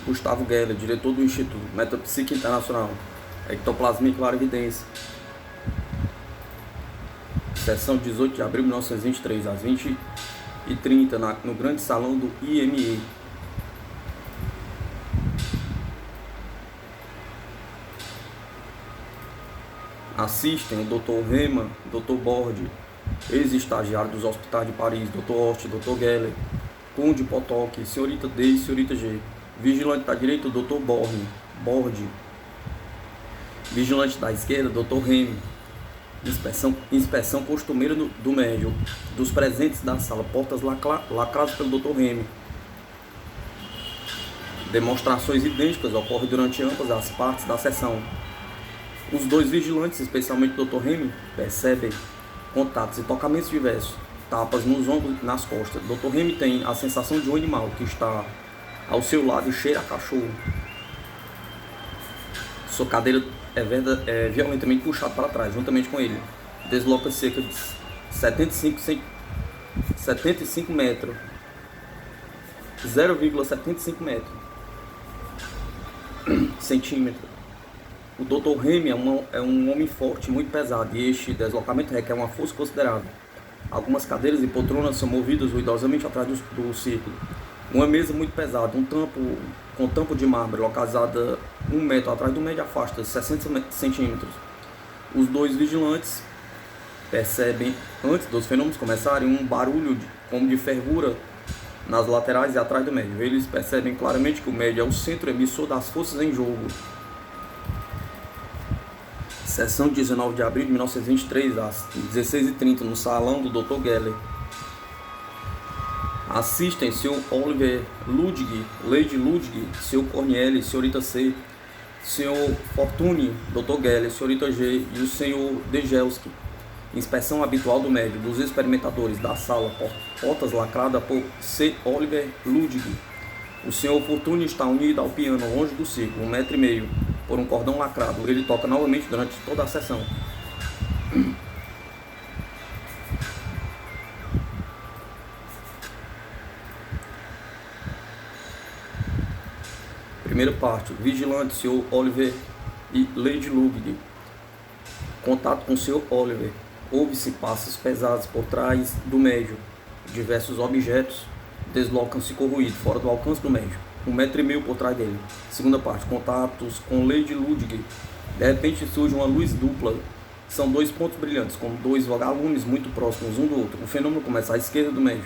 Gustavo Geller, diretor do Instituto Metapsíquica Internacional, Ectoplasmia e Clarividência. Sessão 18 de abril de 1923, às 20h30, no grande salão do IME. Assistem o Dr. Rema, Dr. Borde, ex-estagiário dos hospitais de Paris, Dr. Host, Dr. Geller, Conde Potok, Senhorita D e Senhorita G. Vigilante da direita, Dr. Borde. Vigilante da esquerda, Dr. Remy. Inspeção costumeira do médium. Dos presentes da sala, portas lacradas pelo Dr. Remy. Demonstrações idênticas ocorrem durante ambas as partes da sessão. Os dois vigilantes, especialmente o Dr. Remy, percebem contatos e tocamentos diversos, tapas nos ombros e nas costas. Dr. Remy tem a sensação de um animal que está ao seu lado e cheira a cachorro. Sua cadeira é violentamente puxada para trás, juntamente com ele. Desloca cerca de 75 metros. 0,75 metros. Centímetro. O Dr. Remy é um homem forte, muito pesado, e este deslocamento requer uma força considerável. Algumas cadeiras e poltronas são movidas ruidosamente atrás do círculo. Uma mesa muito pesada, com tampo de mármore, localizada 1 metro atrás do médio, afasta 60 centímetros. Os dois vigilantes percebem, antes dos fenômenos começarem, um barulho como de fervura nas laterais e atrás do médio. Eles percebem claramente que o médio é o centro emissor das forças em jogo. Sessão 19 de abril de 1923, às 16h30, no salão do Dr. Geller. Assistem Sr. Oliver Ludwig, Lady Ludwig, Sr. Cornielli, Srta. C, Sr. Fortuny, Dr. Geller, Srta. G e o Sr. Dejelski. Inspeção habitual do médium, dos experimentadores da sala, portas lacradas por C. Oliver Ludwig. O Sr. Fortuny está unido ao piano, longe do círculo, 1,5 metro, por um cordão lacrado. Ele toca novamente durante toda a sessão. Primeira parte. Vigilante, Sr. Oliver e Lady Ludwig. Contato com o Sr. Oliver. Ouve-se passos pesados por trás do médium. Diversos objetos deslocam-se com ruído, fora do alcance do médium. 1,5 metro por trás dele. Segunda parte. Contatos com Lady Ludwig. De repente surge uma luz dupla. São dois pontos brilhantes, com dois vagalumes muito próximos um do outro. O fenômeno começa à esquerda do médium.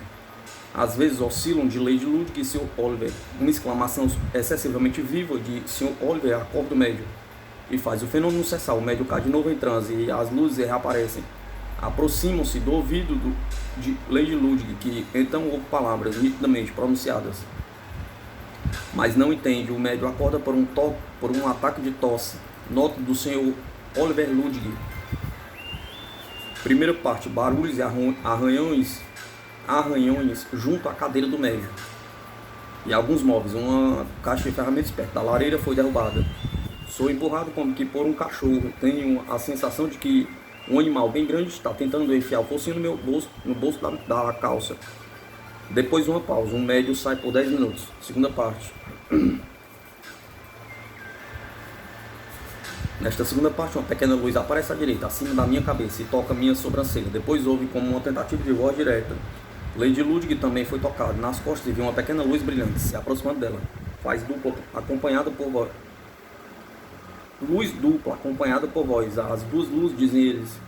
Às vezes oscilam de Lady Ludwig e Sr. Oliver. Uma exclamação excessivamente viva de Sr. Oliver acorda o médium e faz o fenômeno cessar. O médium cai de novo em transe e as luzes reaparecem. Aproximam-se do ouvido de Lady Ludwig, que então ouve palavras nitidamente pronunciadas, mas não entende. O médium acorda por um ataque de tosse. Nota do Sr. Oliver Ludwig. Primeira parte. Barulhos e arranhões junto à cadeira do médium e alguns móveis. Uma caixa de ferramentas perto da lareira foi derrubada. Sou empurrado como que por um cachorro. Tenho a sensação de que um animal bem grande está tentando enfiar o focinho no bolso da calça. Depois uma pausa. Um médium sai por 10 minutos. Segunda parte. Nesta segunda parte, uma pequena luz aparece à direita, acima da minha cabeça, e toca minha sobrancelha. Depois houve como uma tentativa de voz direta. Lady Ludwig também foi tocada nas costas e viu uma pequena luz brilhante se aproximando dela. Faz dupla acompanhada por voz. Luz dupla acompanhada por voz. As duas luzes, dizem eles,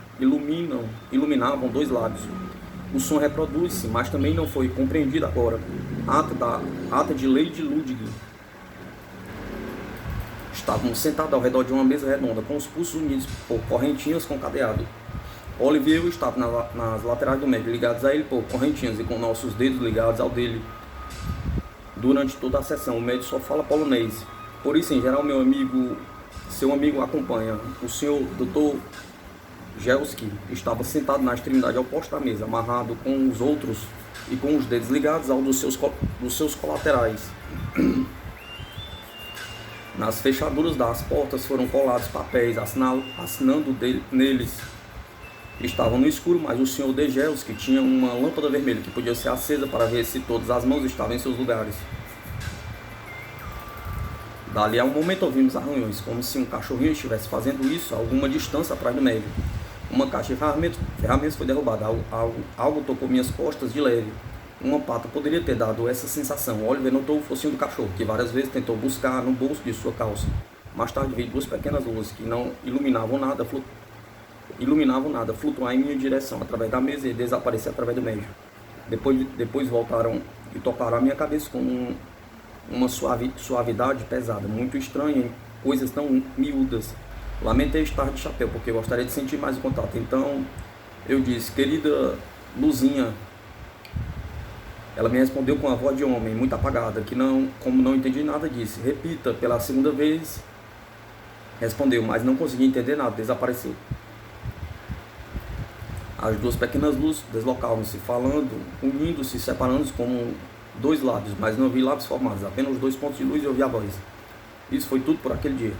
iluminavam dois lábios. O som reproduz-se, mas também não foi compreendido agora. Ata de Lady Ludwig. Estavam sentados ao redor de uma mesa redonda, com os pulsos unidos por correntinhas com cadeado. Oliver e eu estavam nas laterais do médium, ligados a ele por correntinhas e com nossos dedos ligados ao dele. Durante toda a sessão, o médium só fala polonês. Por isso, em geral, seu amigo acompanha. O senhor Dr. Jelski estava sentado na extremidade oposta da mesa, amarrado com os outros e com os dedos ligados ao dos seus colaterais. Nas fechaduras das portas foram colados papéis assinando neles. Estavam no escuro, mas o Sr. Dejelski tinha uma lâmpada vermelha que podia ser acesa para ver se todas as mãos estavam em seus lugares. Dali a um momento ouvimos arranhões, como se um cachorrinho estivesse fazendo isso a alguma distância atrás do médio. Uma caixa de ferramentas foi derrubada, algo tocou minhas costas de leve. Uma pata poderia ter dado essa sensação. Oliver notou o focinho do cachorro, que várias vezes tentou buscar no bolso de sua calça. Mais tarde vi duas pequenas luzes que não iluminavam nada flutuar em minha direção através da mesa e desaparecer através do médio. Depois voltaram e tocaram a minha cabeça com uma suavidade pesada, muito estranha em coisas tão miúdas. Lamentei estar de chapéu, porque gostaria de sentir mais o contato. Então eu disse: querida Luzinha. Ela me respondeu com a voz de homem, muito apagada, como não entendi nada, disse: repita. Pela segunda vez respondeu, mas não consegui entender nada, desapareceu. As duas pequenas luzes deslocavam-se, falando, unindo-se, separando-se como dois lábios, mas não vi lábios formados, apenas os dois pontos de luz e ouvi a voz. Isso foi tudo por aquele dia.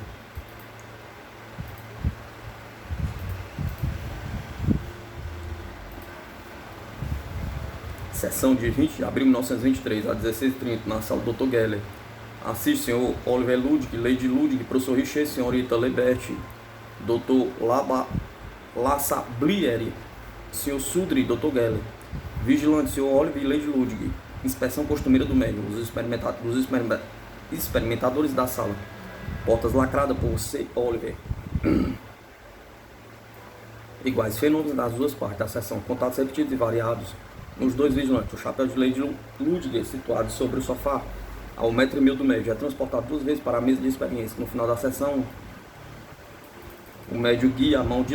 Sessão de 20 de abril de 1923, às 16h30, na sala do Dr. Geller. Assiste Sr. Oliver Ludwig, Lady Ludwig, Professor Richer, Senhorita Leberti, Dr. Lassablieri, Sr. Sudri, Dr. Geller. Vigilante, Sr. Oliver e Lady Ludwig. Inspeção costumeira do médium, os experimentadores da sala. Portas lacradas por C. Oliver. Iguais fenômenos das duas partes da sessão. Contatos repetidos e variados nos dois vigilantes. O chapéu de Lady Ludwig, situado sobre o sofá, ao 1,5 m do médio, é transportado 2 vezes para a mesa de experiência. No final da sessão, o médio guia a mão de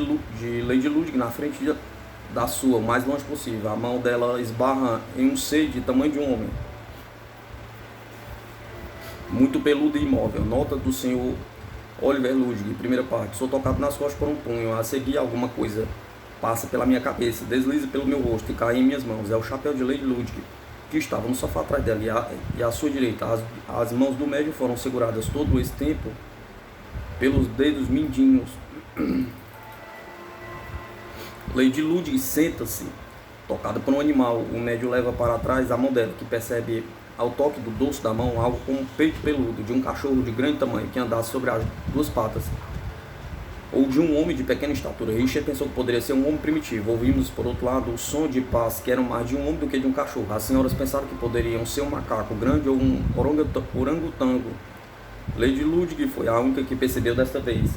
Lady Ludwig na frente da sua, o mais longe possível. A mão dela esbarra em um ser de tamanho de um homem, muito peludo e imóvel. Nota do Sr. Oliver Ludwig, primeira parte: sou tocado nas costas por um punho. A seguir, alguma coisa passa pela minha cabeça, desliza pelo meu rosto e cai em minhas mãos. É o chapéu de Lady Ludwig, que estava no sofá atrás dela, e à sua direita. As mãos do médium foram seguradas todo esse tempo pelos dedos mindinhos. Lady Ludwig senta-se, tocada por um animal. O médium leva para trás a mão dela, que percebe ao toque do dorso da mão algo como um peito peludo de um cachorro de grande tamanho que andasse sobre as duas patas, ou de um homem de pequena estatura. Richard pensou que poderia ser um homem primitivo. Ouvimos, por outro lado, o som de paz, que era mais de um homem do que de um cachorro. As senhoras pensaram que poderiam ser um macaco grande ou um orangotango. Lady Ludwig foi a única que percebeu desta vez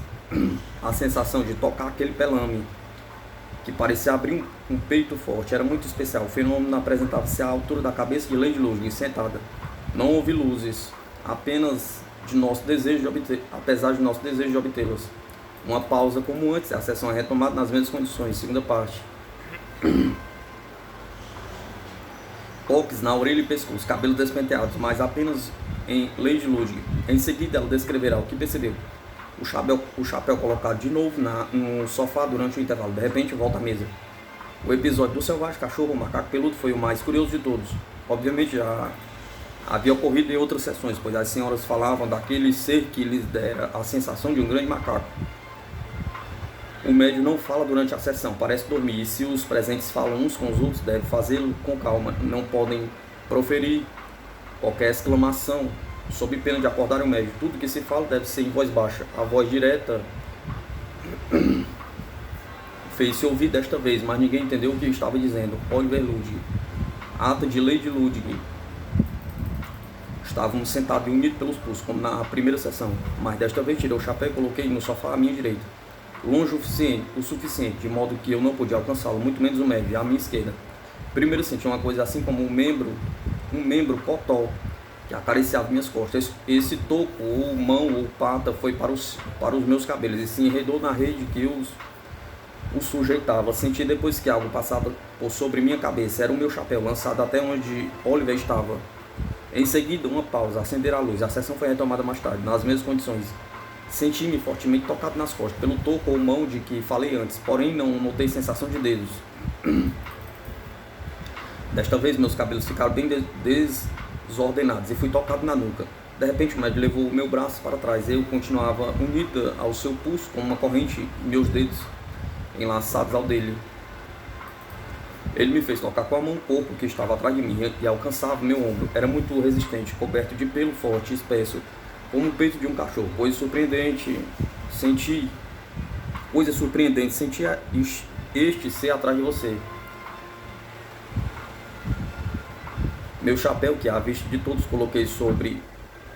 a sensação de tocar aquele pelame, que parecia abrir um peito forte. Era muito especial. O fenômeno apresentava-se à altura da cabeça de Lady Ludwig, sentada. Não houve luzes, apesar de nosso desejo de obtê-las. Uma pausa como antes, a sessão é retomada nas mesmas condições. Segunda parte. Toques na orelha e pescoço, cabelos despenteados, mas apenas em Lady Ludwig. Em seguida, ela descreverá o que percebeu. O chapéu colocado de novo no sofá durante o intervalo. De repente, volta à mesa. O episódio do selvagem cachorro, o macaco peludo, foi o mais curioso de todos. Obviamente, já havia ocorrido em outras sessões, pois as senhoras falavam daquele ser que lhes dera a sensação de um grande macaco. O médium não fala durante a sessão, parece dormir, e se os presentes falam uns com os outros, deve fazê-lo com calma. Não podem proferir qualquer exclamação, sob pena de acordar o médium. Tudo que se fala deve ser em voz baixa. A voz direta fez-se ouvir desta vez, mas ninguém entendeu o que estava dizendo. Oliver Ludwig, ata de Lady Ludwig. Estávamos sentados e unidos pelos pulsos, como na primeira sessão, mas desta vez tirei o chapéu e coloquei no sofá à minha direita, longe o suficiente, de modo que eu não podia alcançá-lo, muito menos o médio, à minha esquerda. Primeiro senti uma coisa assim como um membro cotó, que acariciava minhas costas. Esse toco, ou mão, ou pata, foi para os meus cabelos, e se enredou na rede que o sujeitava. Senti depois que algo passava por sobre minha cabeça. Era o meu chapéu, lançado até onde Oliver estava. Em seguida, uma pausa, acender a luz. A sessão foi retomada mais tarde, nas mesmas condições. Senti-me fortemente tocado nas costas, pelo toco ou mão de que falei antes, porém não notei sensação de dedos. Desta vez, meus cabelos ficaram bem desordenados e fui tocado na nuca. De repente, o médico levou o meu braço para trás. Eu continuava unida ao seu pulso com uma corrente e meus dedos enlaçados ao dele. Ele me fez tocar com a mão o corpo que estava atrás de mim e alcançava meu ombro. Era muito resistente, coberto de pelo forte e espesso. como o peito de um cachorro. Coisa surpreendente sentir este ser atrás de você. Meu chapéu, que à vista de todos coloquei sobre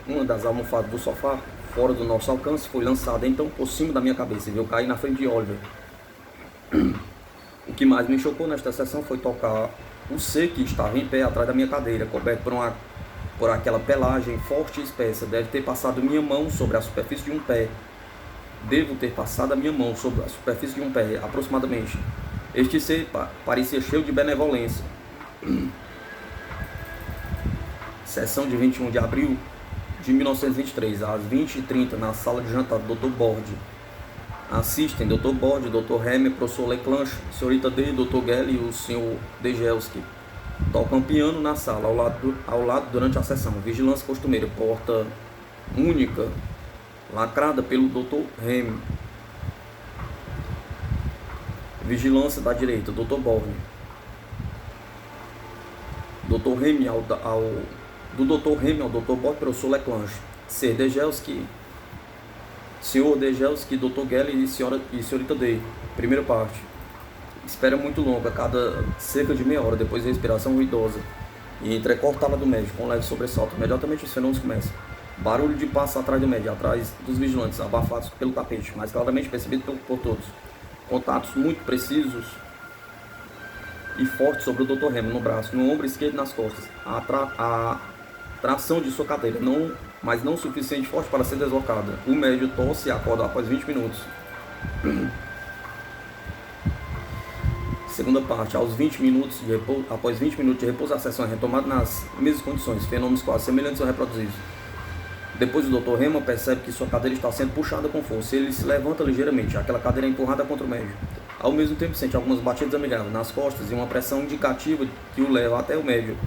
uma das almofadas do sofá, fora do nosso alcance, foi lançado então por cima da minha cabeça e veio cair na frente de Oliver. O que mais me chocou nesta sessão foi tocar o ser que estava em pé atrás da minha cadeira, coberto por aquela pelagem forte e espessa. Deve ter passado minha mão sobre a superfície de um pé. Devo ter passado a minha mão sobre a superfície de um pé, aproximadamente. Este ser parecia cheio de benevolência. Sessão de 21 de abril de 1923, às 20h30, na sala de jantar do Dr. Bord. Assistem Dr. Bord, Dr. Hemme, professor Leclanche, senhorita D, Dr. Gelli e o Sr. Dejelski. Tocam piano na sala, ao lado durante a sessão. Vigilância costumeira, porta única, lacrada pelo Dr. Hemme. Vigilância da direita, Dr. Borne. Do Dr. Hemme ao Dr. Bord, professor Leclanche. Sr. Dejelski, Sr. Dejelski, Dr. Gelli e senhorita D. Primeira parte. Espera muito longa, cada cerca de meia hora, depois respiração ruidosa e entrecortada do médico, com leve sobressalto. Imediatamente os fenômenos começam. Barulho de passos atrás do médico, atrás dos vigilantes, abafados pelo tapete, mas claramente percebido por todos. Contatos muito precisos e fortes sobre o Dr. Hemme, no braço, no ombro esquerdo e nas costas. A tração de sua cadeira, mas não suficiente forte para ser deslocada. O médio tosse e acorda após 20 minutos. Segunda parte, após 20 minutos de repouso, a sessão é retomada nas mesmas condições, fenômenos quase semelhantes são reproduzidos. Depois o Dr. Hemme percebe que sua cadeira está sendo puxada com força. Ele se levanta ligeiramente, aquela cadeira é empurrada contra o médio. Ao mesmo tempo sente algumas batidas amigáveis nas costas e uma pressão indicativa que o leva até o médio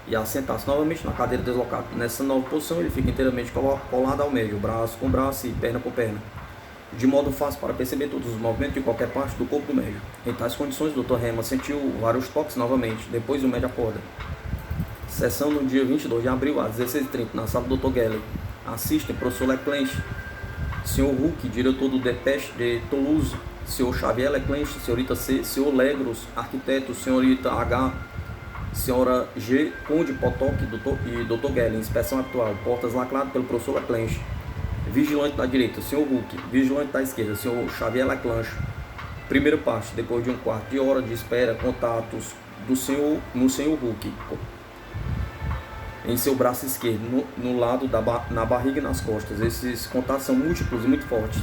e a sentar-se novamente na cadeira deslocada. Nessa nova posição ele fica inteiramente colado ao médio, braço com braço e perna com perna, de modo fácil para perceber todos os movimentos de qualquer parte do corpo do médio. Em tais condições, o Dr. Hemme sentiu vários toques novamente, depois o médio acorda. Sessão no dia 22 de abril, às 16h30, na sala do Dr. Gelli. Assistem professor Leclanche, Sr. Huck, diretor do Depeche de Toulouse, Sr. Xavier Leclanche, senhorita C, Sr. Legros, arquiteto, senhorita H, senhora G, conde Potok e Dr. Gelli, inspeção habitual, portas lacradas pelo professor Leclanche. Vigilante da direita, Sr. Huck. Vigilante da esquerda, Sr. Xavier Leclanche. Primeira parte, depois de um quarto de hora de espera, contatos no Sr. Huck, em seu braço esquerdo, no lado na barriga e nas costas. Esses contatos são múltiplos e muito fortes.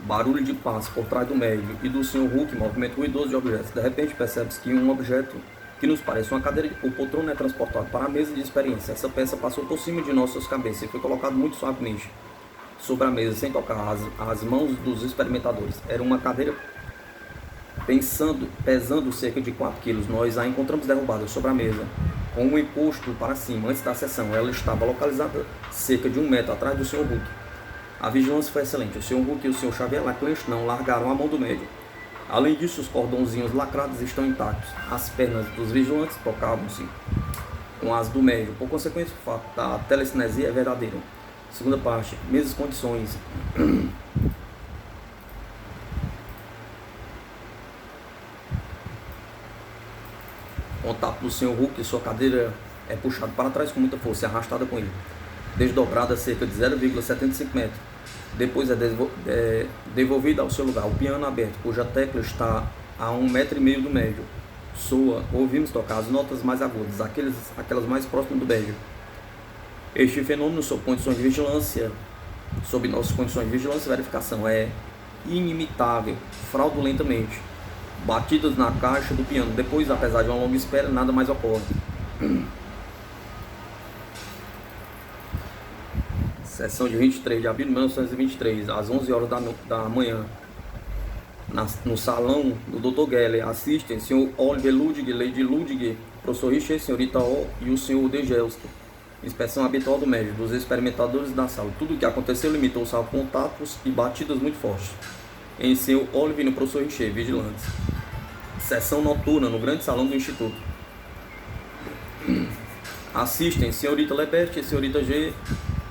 Barulho de passo por trás do médio e do Sr. Huck, movimento ruidoso de objetos. De repente percebe-se que um objeto que nos parece uma cadeira ou poltrona é transportado para a mesa de experiência. Essa peça passou por cima de nossas cabeças e foi colocado muito suavemente sobre a mesa, sem tocar as mãos dos experimentadores. Era uma cadeira pesando cerca de 4 kg. Nós a encontramos derrubada sobre a mesa, com um encosto para cima. Antes da sessão, ela estava localizada cerca de 1 metro atrás do Sr. Huck. A vigilância foi excelente. O Sr. Huck e o Sr. Xavier Leclanche não largaram a mão do médio. Além disso, os cordãozinhos lacrados estão intactos. As pernas dos vigilantes tocavam-se com as do médio. Por consequência, o fato da telecinesia é verdadeiro. Segunda parte, mesmas condições. Contato do Sr. Huck, sua cadeira é puxada para trás com muita força e arrastada com ele, desdobrada a cerca de 0,75 metros. Depois é devolvida ao seu lugar. O piano aberto, cuja tecla está a 1,5 metro do médio, soa. Ouvimos tocar as notas mais agudas, aquelas mais próximas do médio. Este fenômeno, sob nossas condições de vigilância e verificação, é inimitável, fraudulentamente. Batidas na caixa do piano. Depois, apesar de uma longa espera, nada mais ocorre. Sessão de 23 de abril de 1923, às 11 horas da manhã, no salão do Dr. Gelli. Assistem Sr. Oliver Ludwig, Lady Ludwig, professor Richer, senhorita O e o Sr. Dejelski. Inspeção habitual do médico, dos experimentadores da sala. Tudo o que aconteceu limitou-se a contatos e batidas muito fortes. Em Sr. Oliver e no professor Richer, vigilantes. Sessão noturna no grande salão do Instituto. Assistem senhorita Lebert, senhorita G,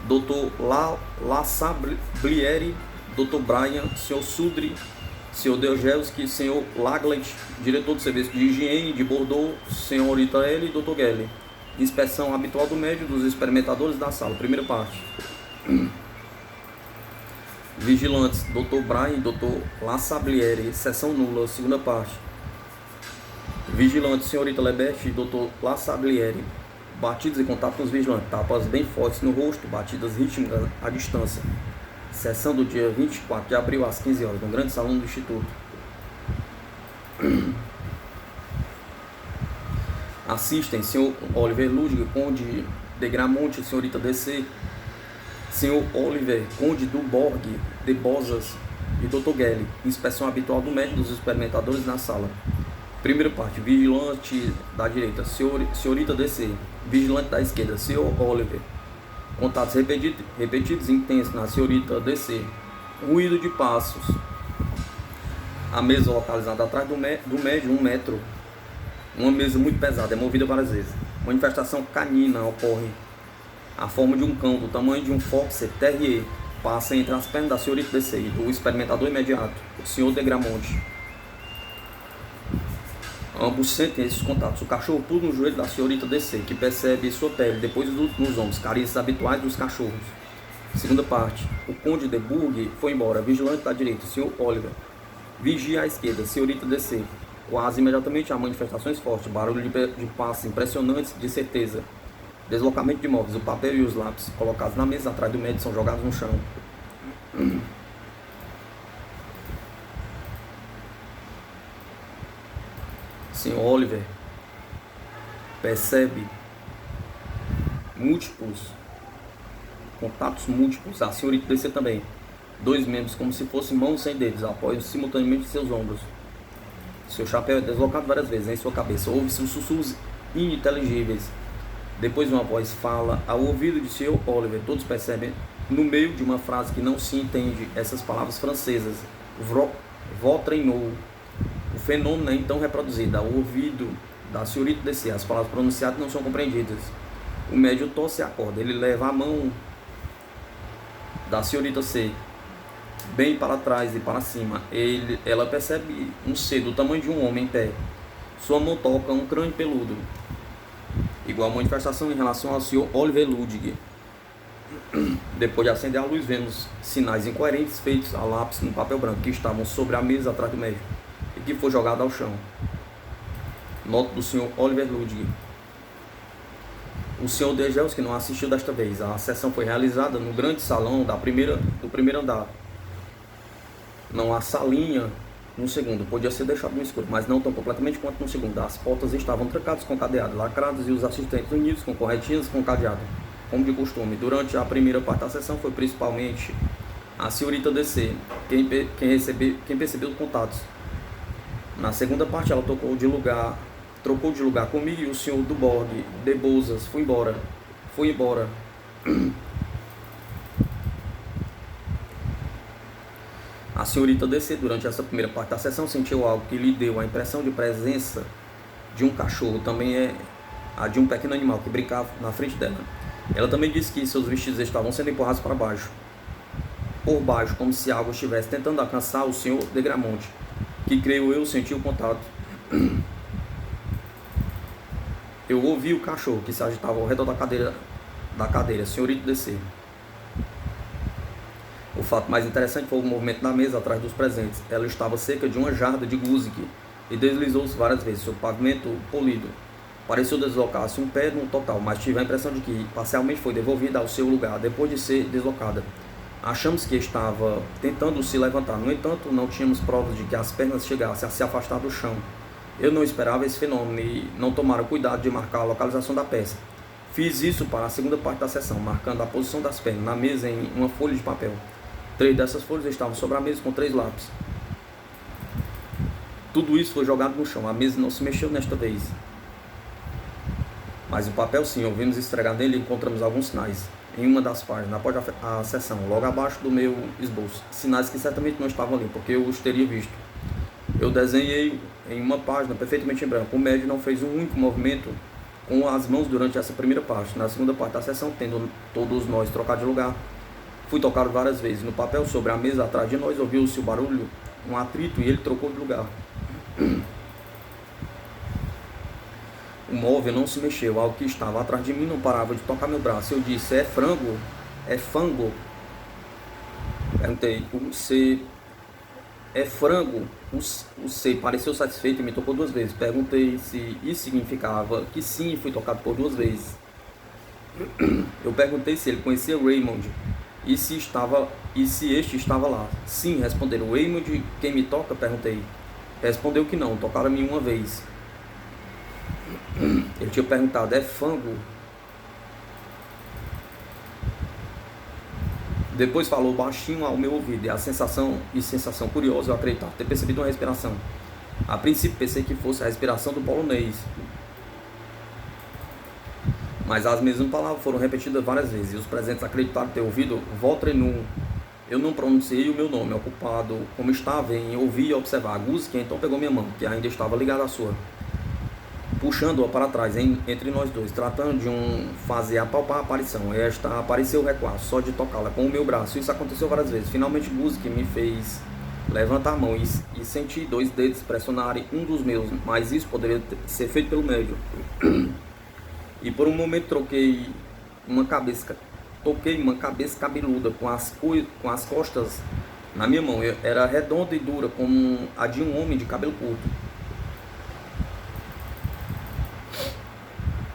Dr. La Sablieri, Dr. Brian, senhor Sudri, senhor Deugelski, senhor Laglet, diretor do serviço de higiene de Bordeaux, senhorita L e Dr. Gelli. Inspeção habitual do médio dos experimentadores da sala. Primeira parte. Vigilantes, Dr. Brian e Dr. La Sablieri, sessão nula. Segunda parte. Vigilantes, senhorita Lebert e Dr. La Sablieri. Batidas e contato com os vigilantes. Tapas bem fortes no rosto, batidas rítmicas à distância. Sessão do dia 24 de abril às 15 horas, no grande salão do Instituto. Assistem senhor Oliver Ludwig, conde de Gramonte, senhorita DC, senhor Oliver, conde do Borg, de Bozas e Dr. Gelli. Inspeção habitual do médico dos experimentadores na sala. Primeira parte, vigilante da direita, senhorita DC, vigilante da esquerda, senhor Oliver. Contatos repetidos e intensos na senhorita DC. Ruído de passos. A mesa localizada atrás do médium, 1 metro. Uma mesa muito pesada, é movida várias vezes. Manifestação canina ocorre. A forma de um cão do tamanho de um Fox Terrier passa entre as pernas da senhorita DC e do experimentador imediato, o senhor de Gramonte. Ambos sentem esses contatos. O cachorro pula no joelho da senhorita DC, que percebe sua pele, depois nos ombros, carícias habituais dos cachorros. Segunda parte. O conde de Burg foi embora. Vigilante da direita, senhor Oliver. Vigia à esquerda, senhorita DC. Quase imediatamente há manifestações fortes, barulho de passos impressionantes de certeza. Deslocamento de móveis. O papel e os lápis colocados na mesa atrás do médico são jogados no chão. Senhor Oliver percebe contatos múltiplos. A senhorita DC também. 2 membros como se fossem mãos sem dedos, apoiam simultaneamente seus ombros. Seu chapéu é deslocado várias vezes em sua cabeça. Ouve-se sussurros ininteligíveis. Depois uma voz fala ao ouvido de Sr. Oliver. Todos percebem, no meio de uma frase que não se entende, essas palavras francesas. Treinou. O fenômeno é então reproduzido ao ouvido da senhorita DC. As palavras pronunciadas não são compreendidas. O médium tosse e acorda. Ele leva a mão da senhorita C bem para trás e para cima. Ela percebe um ser do tamanho de um homem em pé. Sua mão toca um crânio peludo. Igual manifestação em relação ao Sr. Oliver Ludwig. Depois de acender a luz, vemos sinais incoerentes feitos a lápis no papel branco que estavam sobre a mesa atrás do médico e que foi jogado ao chão. Nota do Sr. Oliver Ludwig. O Sr. Deugelski não assistiu desta vez. A sessão foi realizada no grande salão do primeiro andar. Não há salinha no segundo. Podia ser deixado no escuro, mas não tão completamente quanto no segundo. As portas estavam trancadas com cadeado, lacradas e os assistentes unidos com corretinas com cadeado, como de costume. Durante a primeira parte da sessão foi principalmente a senhorita DC quem percebeu os contatos. Na segunda parte ela trocou de lugar comigo e o senhor do Borg, de Bozas, foi embora. A senhorita DC, durante essa primeira parte da sessão, sentiu algo que lhe deu a impressão de presença de um cachorro, também é a de um pequeno animal que brincava na frente dela. Ela também disse que seus vestidos estavam sendo empurrados para baixo, por baixo, como se algo estivesse tentando alcançar o senhor de Gramonte, que creio eu sentiu o contato. Eu ouvi o cachorro que se agitava ao redor da cadeira, senhorita DC. O fato mais interessante foi o movimento da mesa atrás dos presentes. Ela estava cerca de uma jarda de guzik e deslizou-se várias vezes sobre o pavimento polido. Pareceu deslocar-se um pé no total, mas tive a impressão de que parcialmente foi devolvida ao seu lugar depois de ser deslocada. Achamos que estava tentando se levantar, no entanto, não tínhamos provas de que as pernas chegassem a se afastar do chão. Eu não esperava esse fenômeno e não tomaram cuidado de marcar a localização da peça. Fiz isso para a segunda parte da sessão, marcando a posição das pernas na mesa em uma folha de papel. 3 dessas folhas estavam sobre a mesa com 3 lápis. Tudo isso foi jogado no chão. A mesa não se mexeu nesta vez. Mas o papel sim, ouvimos esfregar nele e encontramos alguns sinais. Em uma das páginas, após a sessão, logo abaixo do meu esboço. Sinais que certamente não estavam ali, porque eu os teria visto. Eu desenhei em uma página perfeitamente em branco. O médium não fez um único movimento com as mãos durante essa primeira parte. Na segunda parte da sessão, tendo todos nós trocado de lugar, fui tocado várias vezes. No papel sobre a mesa atrás de nós, ouviu-se o barulho, um atrito, e ele trocou de lugar. O móvel não se mexeu, algo que estava atrás de mim não parava de tocar meu braço. Eu disse: é frango? É fango? Perguntei: o C é frango? O C pareceu satisfeito e me tocou 2 vezes. Perguntei se isso significava que sim, e fui tocado por 2 vezes. Eu perguntei se ele conhecia Raymond e se este estava lá. Sim, responderam. Raymond, quem me toca? Perguntei. Respondeu que não, tocaram-me uma vez. Ele tinha perguntado: é fango? Depois falou baixinho ao meu ouvido, e sensação curiosa, eu acreditava ter percebido uma respiração. A princípio pensei que fosse a respiração do polonês, mas as mesmas palavras foram repetidas várias vezes, e os presentes acreditaram ter ouvido Votrenum. Eu não pronunciei o meu nome, ocupado como estava em ouvir e observar. Guzik então pegou minha mão, que ainda estava ligada à sua, puxando-a para trás entre nós dois, tratando de fazer apalpar a aparição. Esta apareceu recuar, só de tocá-la com o meu braço. Isso aconteceu várias vezes. Finalmente Guzik me fez levantar a mão e senti 2 dedos pressionarem um dos meus, mas isso poderia ser feito pelo médio. E por um momento toquei uma cabeça cabeluda com as costas na minha mão. Era redonda e dura, como a de um homem de cabelo curto.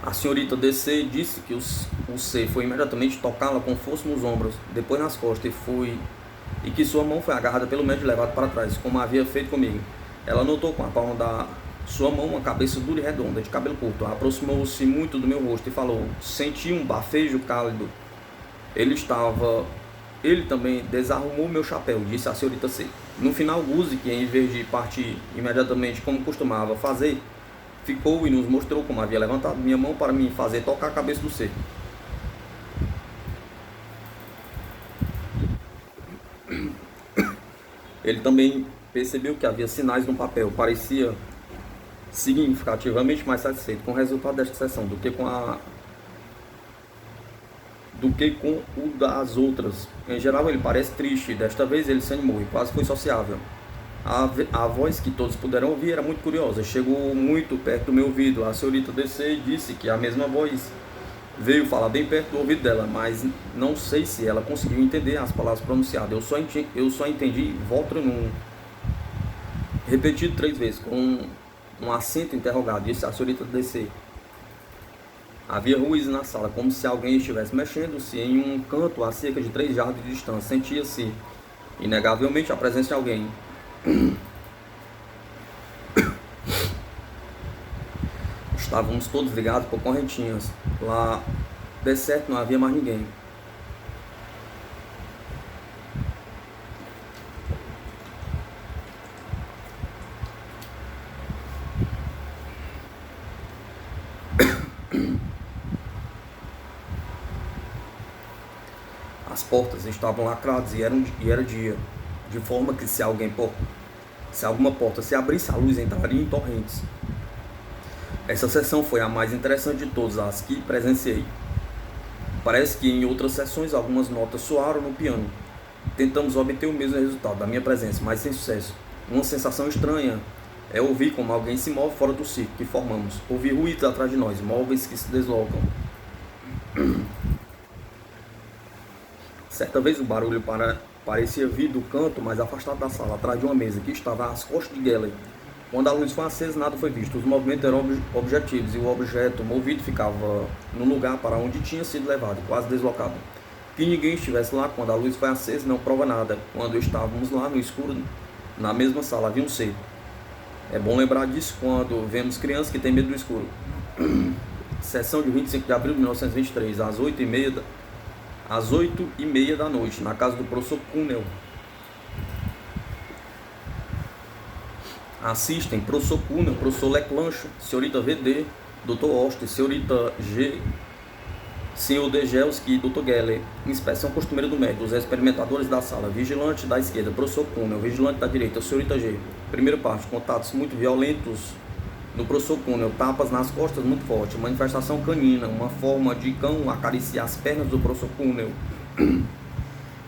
A senhorita DC disse que o C foi imediatamente tocá-la com força nos ombros, depois nas costas, e que sua mão foi agarrada pelo médico e levada para trás, como havia feito comigo. Ela notou com a palma da sua mão uma cabeça dura e redonda, de cabelo curto. Aproximou-se muito do meu rosto e falou: senti um bafejo cálido. Ele também desarrumou meu chapéu, disse a senhorita C. No final, Guzik, em vez de partir imediatamente como costumava fazer, ficou e nos mostrou como havia levantado minha mão para me fazer tocar a cabeça do C. Ele também percebeu que havia sinais no papel. Parecia significativamente mais satisfeito com o resultado desta sessão do que com o das outras. Em geral, ele parece triste. Desta vez ele se animou e quase foi sociável. A voz que todos puderam ouvir era muito curiosa. Chegou muito perto do meu ouvido. A senhorita DC disse que a mesma voz veio falar bem perto do ouvido dela, mas não sei se ela conseguiu entender as palavras pronunciadas. Eu só entendi Votrenum, repetido 3 vezes, com um acento interrogado, disse a senhorita DC. Havia ruído na sala, como se alguém estivesse mexendo-se em um canto a cerca de 3 jardas de distância. Sentia-se, inegavelmente, a presença de alguém. Estávamos todos ligados por correntinhas. Lá, de certo, não havia mais ninguém. As portas estavam lacradas e era dia, de forma que se alguma porta se abrisse, a luz entraria em torrentes. Essa sessão foi a mais interessante de todas as que presenciei. Parece que em outras sessões algumas notas soaram no piano. Tentamos obter o mesmo resultado da minha presença, mas sem sucesso. Uma sensação estranha é ouvir como alguém se move fora do círculo que formamos. Ouvir ruídos atrás de nós, móveis que se deslocam. Certa vez o barulho parecia vir do canto mais afastado da sala, atrás de uma mesa que estava às costas de Gelley. Quando a luz foi acesa, nada foi visto. Os movimentos eram objetivos e o objeto movido ficava no lugar para onde tinha sido levado, quase deslocado. Que ninguém estivesse lá quando a luz foi acesa não prova nada. Quando estávamos lá no escuro, na mesma sala, havia um ser. É bom lembrar disso quando vemos crianças que têm medo do escuro. Sessão de 25 de abril de 1923, às 8h30 da noite, na casa do professor Kuhnel. Assistem professor Kuhnel, professor Leclancho, senhorita VD, Dr. Oster, senhorita G, senhor Degelski e Dr. Geller. Inspeção costumeira do médico, os experimentadores da sala. Vigilante da esquerda, professor Kuhnel. Vigilante da direita, senhorita G. Primeira parte, contatos muito violentos No prosocúneo, tapas nas costas muito forte. Manifestação canina, uma forma de cão acariciar as pernas do prosocúneo.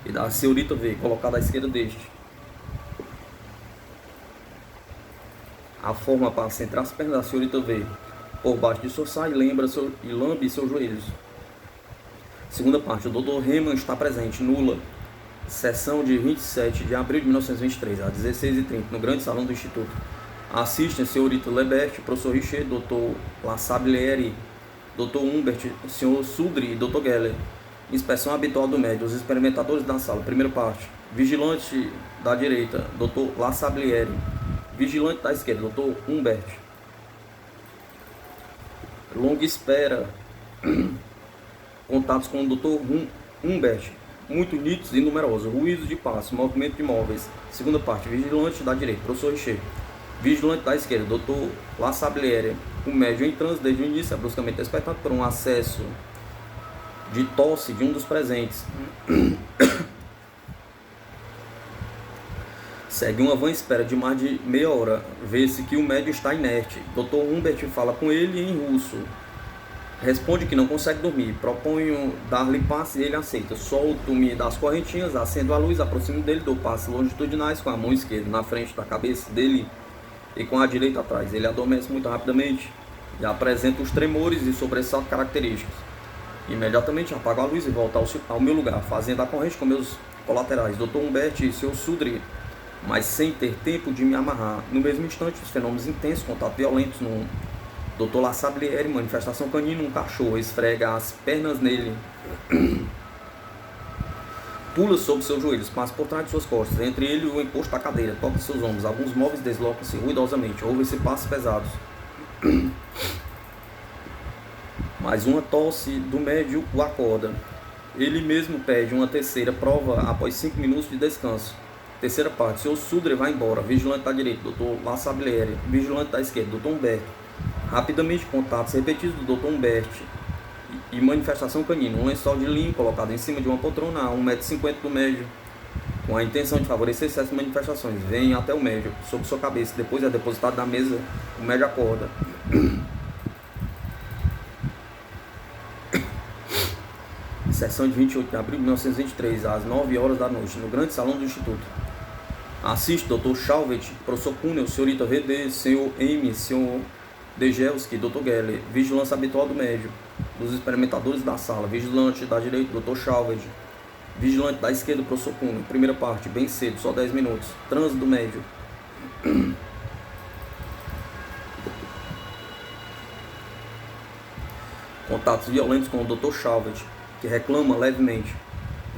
E da senhorita V, colocada à esquerda deste. A forma passa entre as pernas da senhorita V, por baixo de sua saia, e lambe seus joelhos. Segunda parte, o Dr. Riemann está presente, nula. Sessão de 27 de abril de 1923, às 16h30, no grande salão do Instituto. Assistem a senhorita Lebert, professor Richer, Dr. La Sablieri, Dr. Humbert, Sr. Sudri e Dr. Geller. Inspeção habitual do médico, os experimentadores da sala. Primeira parte. Vigilante da direita, Dr. La Sablieri. Vigilante da esquerda, Dr. Humbert. Longa espera. Contatos com o Dr. Humbert, muito nítidos e numerosos. Ruídos de passos, movimento de móveis. Segunda parte. Vigilante da direita, professor Richer. Vigilante da esquerda, Dr. La Sablieri. O médium em transe desde o início é bruscamente despertado por um acesso de tosse de um dos presentes. Segue uma vã espera de mais de meia hora. Vê-se que o médium está inerte. Dr. Humbert fala com ele em russo. Responde que não consegue dormir. Proponho dar-lhe passe e ele aceita. Solto-me das correntinhas, acendo a luz, aproximo dele, dou passes longitudinais com a mão esquerda na frente da cabeça dele e com a direita atrás. Ele adormece muito rapidamente e apresenta os tremores e sobressaltos característicos. Imediatamente apago a luz e volto ao meu lugar, fazendo a corrente com meus colaterais, Dr. Humbert e seu Sudri, mas sem ter tempo de me amarrar. No mesmo instante, os fenômenos intensos, contato violentos no Dr. La Sablieri, manifestação canina, um cachorro esfrega as pernas nele, pula sobre seus joelhos, passa por trás de suas costas, entre ele e o encosto da cadeira, toca seus ombros, alguns móveis deslocam-se ruidosamente, ouvem-se passos pesados. Mais uma tosse do médium o acorda. Ele mesmo pede uma terceira prova após 5 minutos de descanso. Terceira parte, seu Sudre vai embora. Vigilante da direita, Dr. La Sablieri. Vigilante da esquerda, Dr. Humbert. Rapidamente, contatos repetidos do Dr. Humbert e manifestação canina. Um lençol de linho colocado em cima de uma poltrona a 1,50 m do médium, com a intenção de favorecer essas manifestações. Vem até o médium, sobre sua cabeça. Depois é depositado na mesa. O médium acorda. Sessão de 28 de abril de 1923, às 9 horas da noite, no grande salão do Instituto. Assiste Dr. Chauvet, professor Cunel, senhorita VD, senhor M, senhor Degelski, Dr. Geller. Vigilância habitual do médium, dos experimentadores da sala. Vigilante da direita, Dr. Chauvet. Vigilante da esquerda, professor Cunel. Primeira parte, bem cedo, só 10 minutos. Trânsito do médium. Contatos violentos com o Dr. Chauvet, que reclama levemente.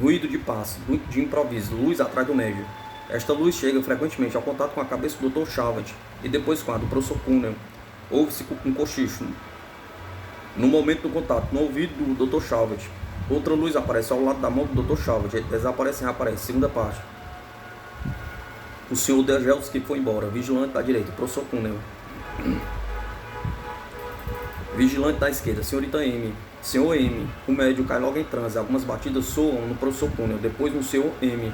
Ruído de passo, de improviso, luz atrás do médium. Esta luz chega frequentemente ao contato com a cabeça do Dr. Chauvet e depois com a do professor Cunel. Ouve-se um cochicho no momento do contato, no ouvido do Dr. Chauvet. Outra luz aparece ao lado da mão do Dr. Chauvet. Desaparece e reaparece. Segunda parte. O senhor Degelski foi embora. Vigilante da direita, professor Cunel. Vigilante da esquerda, senhorita M. Senhor M. O médium cai logo em transe. Algumas batidas soam no professor Cunel, depois no senhor M.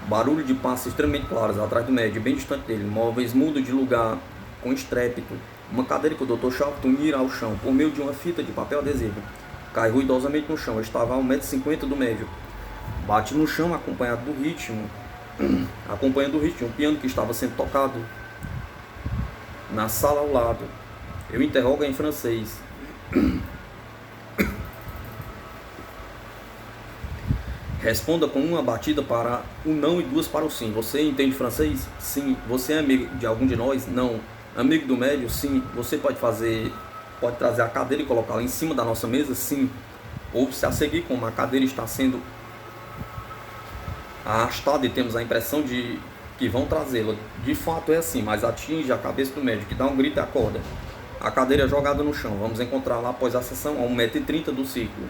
Barulho de passos extremamente claros atrás do médium, bem distante dele. Móveis mudam de lugar com estrépito. Uma cadeira que o Dr. Chauvet mira ao chão por meio de uma fita de papel adesivo. Cai ruidosamente no chão. Ele estava a 1,50 m do médium. Bate no chão acompanhado do ritmo. Um piano que estava sendo tocado na sala ao lado. Eu interrogo em francês. Responda com uma batida para o não e duas para o sim. Você entende francês? Sim. Você é amigo de algum de nós? Não. Amigo do médium? Sim. Você pode trazer a cadeira e colocá-la em cima da nossa mesa? Sim. Ouve-se a seguir como a cadeira está sendo arrastada e temos a impressão de que vão trazê-la. De fato é assim, mas atinge a cabeça do médium, que dá um grito e acorda. A cadeira é jogada no chão. Vamos encontrá-la após a sessão a 1,30 m do círculo.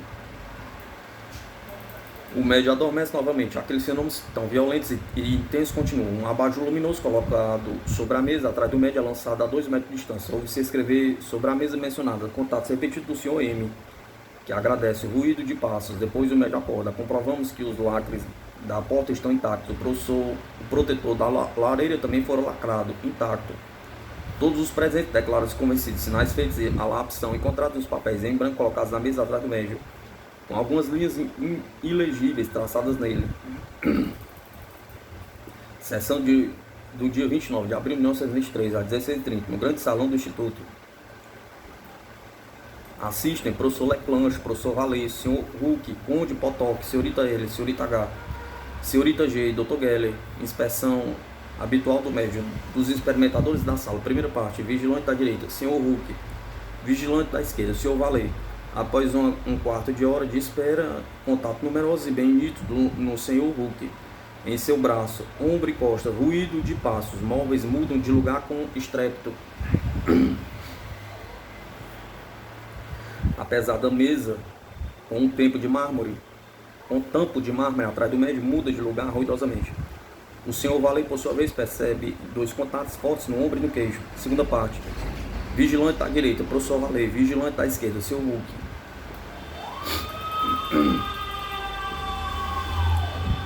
O médium adormece novamente. Aqueles fenômenos tão violentos e intensos continuam. Um abajur luminoso colocado sobre a mesa atrás do médium é lançado a 2 metros de distância. Ouve-se escrever sobre a mesa mencionada. Contatos repetidos do senhor M, que agradece. Ruído de passos. Depois o médium acorda. Comprovamos que os lacres da porta estão intactos. O protetor da lareira também fora lacrado, intacto. Todos os presentes declaram-se convencidos. Sinais feitos a lápis são encontrados nos papéis em branco colocados na mesa atrás do médium, com algumas linhas ilegíveis traçadas nele. Sessão do dia 29 de abril de 1923, às 16h30, no grande salão do Instituto. Assistem professor Leclanche, professor Valê, senhor Huck, conde Potok, senhorita L, senhorita H, senhorita G, Dr. Geller. Inspeção habitual do médium dos experimentadores da sala. Primeira parte, vigilante da direita, senhor Huck, vigilante da esquerda, senhor Valê. Após um quarto de hora de espera, contato numeroso e bem nítido no senhor Huck. Em seu braço, ombro e costa, ruído de passos, móveis mudam de lugar com estrépito. Apesar da mesa, com um tampo de mármore atrás do médium, muda de lugar ruidosamente. O senhor Valê, por sua vez, percebe dois contatos fortes no ombro e no queixo. Segunda parte. Vigilante da direita, professor Valê. Vigilante da esquerda, senhor Huck.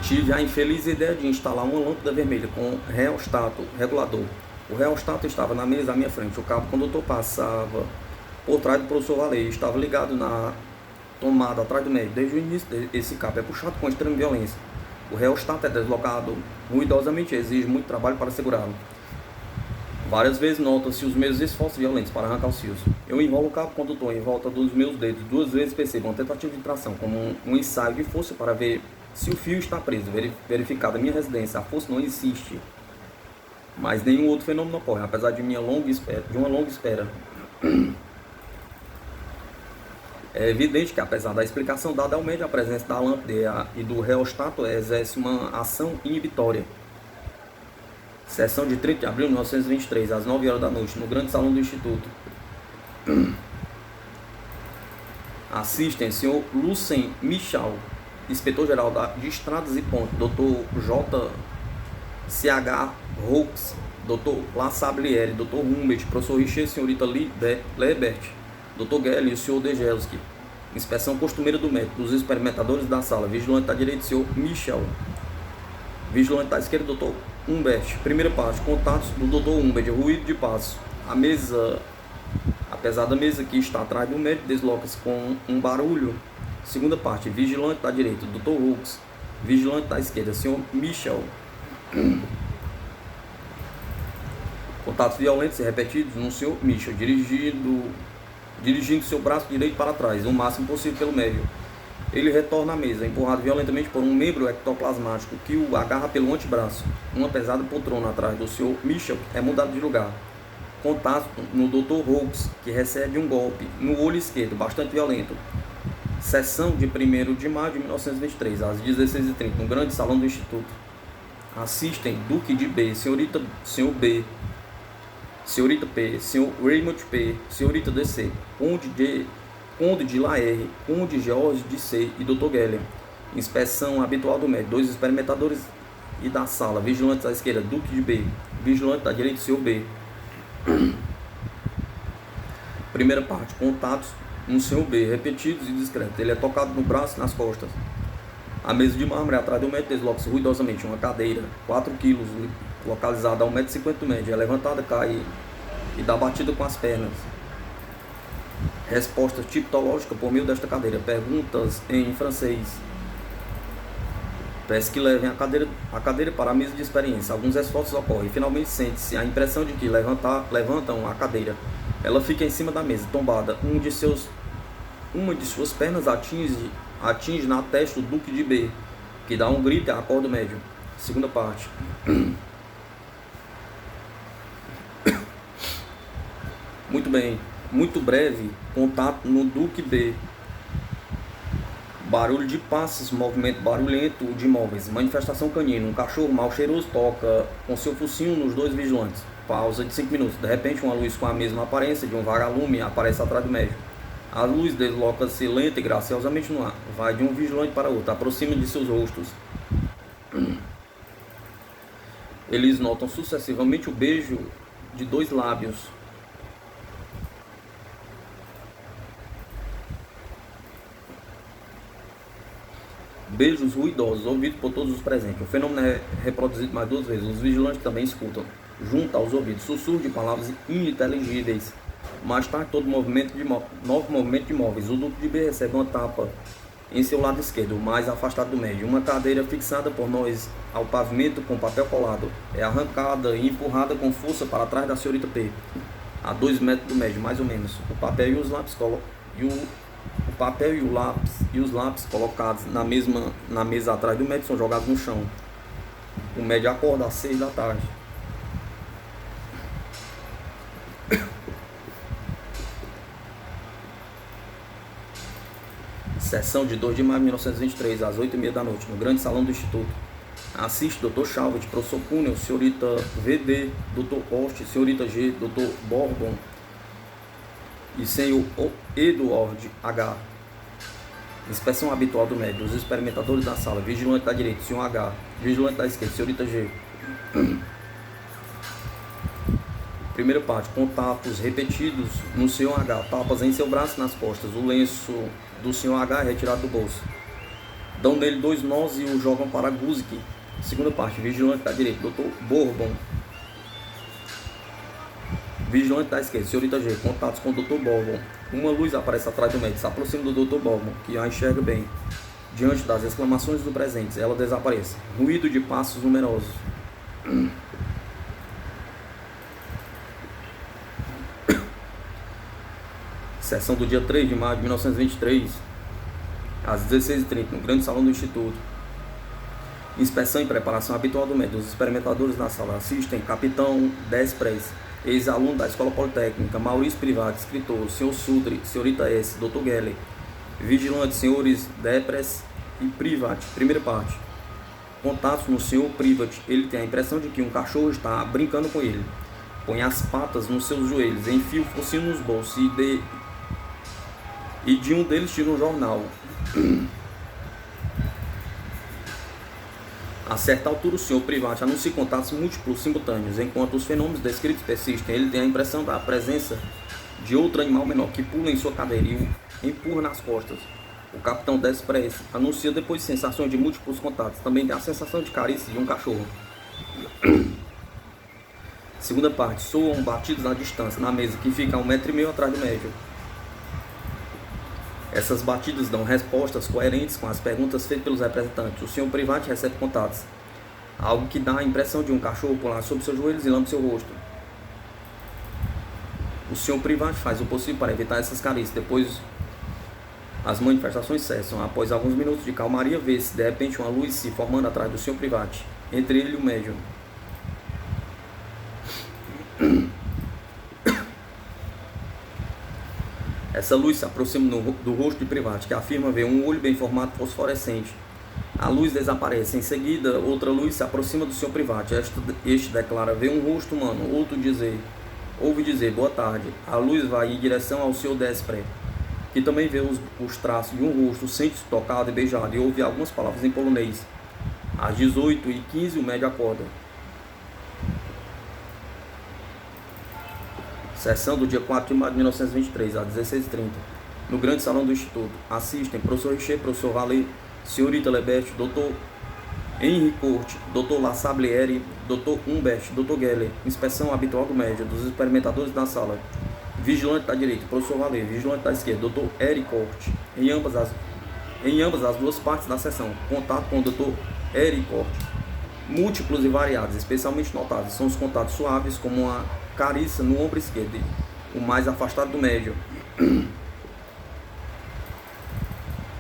Tive a infeliz ideia de instalar uma lâmpada vermelha com reostato regulador. O reostato estava na mesa à minha frente. O cabo condutor passava por trás do professor Valê. Estava ligado na tomada atrás do médium. Desde o início, esse cabo é puxado com extrema violência. O reostato é deslocado ruidosamente e exige muito trabalho para segurá-lo. Várias vezes nota-se os meus esforços violentos para arrancar os fios. Eu enrolo o cabo condutor em volta dos meus dedos. 2 vezes percebo uma tentativa de tração, como um ensaio de força para ver se o fio está preso. Verificada a minha residência, a força não existe. Mas nenhum outro fenômeno ocorre, apesar de uma longa espera. É evidente que, apesar da explicação dada ao médium, a presença da lâmpada e do reostato exerce uma ação inibitória. Sessão de 30 de abril de 1923, às 9 horas da noite, no grande salão do Instituto. Assistem senhor Lucien Michal, inspetor-geral de Estradas e Pontes, Dr. J. C.H. Roux, Dr. La Sabliere, Dr. Humbert, professor Richer, senhorita Lebert, Dr. Geller e o senhor Degelski. Inspeção costumeira do médico, dos experimentadores da sala. Vigilante da direita, senhor Michel. Vigilante da esquerda, Dr. Humbert. Primeira parte, contatos do Dr. Humbert, ruído de passos. A mesa, apesar da mesa que está atrás do médico, desloca-se com um barulho. Segunda parte, vigilante da direita, Dr. Hooks. Vigilante da esquerda, senhor Michel. Contatos violentos e repetidos no senhor Michel, dirigindo seu braço direito para trás, o máximo possível pelo médium. Ele retorna à mesa, empurrado violentamente por um membro ectoplasmático que o agarra pelo antebraço. Uma pesada poltrona atrás do Sr. Michel é mudada de lugar. Contato no Dr. Hooks, que recebe um golpe no olho esquerdo, bastante violento. Sessão de 1º de maio de 1923, às 16h30, no grande salão do Instituto. Assistem Duque de B, Sr. B, Senhorita P, Sr. Raymond P, Senhorita DC, Conde de Laer, Conde George de C e Dr. Geller. Inspeção habitual do médico. 2 experimentadores e da sala. Vigilantes à esquerda, Duque de B. Vigilante da direita, Sr. B. Primeira parte. Contatos no Sr. B, repetidos e discretos. Ele é tocado no braço e nas costas. A mesa de mármore atrás do médico desloca-se ruidosamente. Uma cadeira, 4 quilos, localizada a 1,50 m do médio. É levantada, cai e dá batida com as pernas. Resposta tipológica por meio desta cadeira. Perguntas em francês. Peço que levem a cadeira para a mesa de experiência. Alguns esforços ocorrem. Finalmente sente-se a impressão de que levantam a cadeira. Ela fica em cima da mesa, tombada. Uma de suas pernas atinge na testa o Duque de B, que dá um grito e acorda o médium. Segunda parte. Muito bem. Muito breve, contato no Duque B. Barulho de passos, movimento barulhento de móveis. Manifestação canina. Um cachorro mal cheiroso toca com seu focinho nos 2 vigilantes. Pausa de 5 minutos. De repente, uma luz com a mesma aparência de um vagalume aparece atrás do médium. A luz desloca-se lenta e graciosamente no ar. Vai de um vigilante para outro. Aproxima de seus rostos. Eles notam sucessivamente o beijo de 2 lábios. Beijos ruidosos, ouvidos por todos os presentes. O fenômeno é reproduzido mais 2 vezes. Os vigilantes também escutam. junto aos ouvidos, sussurro de palavras ininteligíveis. Mais tarde, novo movimento de móveis. O duto de B recebe uma tapa em seu lado esquerdo, mais afastado do médio. Uma cadeira fixada por nós ao pavimento com papel colado é arrancada e empurrada com força para trás da senhorita P, a 2 metros do médio, mais ou menos. O papel e os lápis colocados na mesa atrás do médio são jogados no chão. O médio acorda às 6 da tarde. Sessão de 2 de maio de 1923, às 8h30 da noite, no grande salão do Instituto. Assiste Dr. Chalvet, professor Cunel, senhorita VD, Dr. Host, senhorita G, Dr. Bourbon e senhor Edward H. Inspeção habitual do médico. Os experimentadores da sala. Vigilante da direita, senhor H. Vigilante da esquerda, senhorita G. Primeira parte. Contatos repetidos no senhor H. Tapas em seu braço e nas costas. O lenço do senhor H é retirado do bolso. Dão nele 2 nós e o jogam para Guzik. Segunda parte. Vigilante da direita, Dr. Bourbon. Vigilante da esquerda, senhorita G. Contatos com o Dr. Bourbon. Uma luz aparece atrás do médico. Se aproxima do Dr. Bourbon, que a enxerga bem. Diante das exclamações do presente, ela desaparece. Ruído de passos numerosos. Sessão do dia 3 de maio de 1923, às 16h30, no grande salão do Instituto. Inspeção e preparação habitual do médico. Os experimentadores na sala assistem Capitão Desprez, ex-aluno da Escola Politécnica, Maurício Privati, escritor, Sr. Sudre, Srta. S., Dr. Geller, vigilante, Srs. Desprez e Privati. Primeira parte. Contatos no Sr. Privati. Ele tem a impressão de que um cachorro está brincando com ele. Põe as patas nos seus joelhos, enfia o focinho nos bolsos e de um deles tira um jornal. A certa altura, o senhor Privati anuncia contatos múltiplos simultâneos. Enquanto os fenômenos descritos persistem, ele tem a impressão da presença de outro animal menor que pula em sua cadeira e o empurra nas costas. O capitão Desprez anuncia depois sensações de múltiplos contatos. Também tem a sensação de carícia de um cachorro. Segunda parte. Soam batidos na distância, na mesa, que fica a 1,5 m atrás do médico. Essas batidas dão respostas coerentes com as perguntas feitas pelos representantes. O senhor Privati recebe contatos. Algo que dá a impressão de um cachorro pular sobre seus joelhos e lambe seu rosto. O senhor Privati faz o possível para evitar essas carícias. Depois, as manifestações cessam. Após alguns minutos de calmaria, vê-se de repente uma luz se formando atrás do senhor Privati, entre ele e o médium. Essa luz se aproxima do rosto de Privati, que afirma ver um olho bem formado fosforescente. A luz desaparece. Em seguida, outra luz se aproxima do Sr. Privati. Este declara ver um rosto humano. Outro ouve dizer boa tarde. A luz vai em direção ao Sr. Desprez, que também vê os traços de um rosto, sente-se tocado e beijado e ouve algumas palavras em polonês. Às 18h15, o médico acorda. Sessão do dia 4 de maio de 1923, às 16h30, no grande salão do Instituto. Assistem professor Richer, professor Vallée, senhorita Lebert, Dr. Henri Corte, Dr. La Sablière, Dr. Humbert, Dr. Geller. Inspeção habitual do médico, dos experimentadores da sala. Vigilante da direita, professor Vallée. Vigilante da esquerda, Dr. Henri Corte. Em ambas as duas partes da sessão, contato com o Dr. Henri Corte. Múltiplos e variados, especialmente notáveis, são os contatos suaves, como uma carícia no ombro esquerdo, o mais afastado do médio.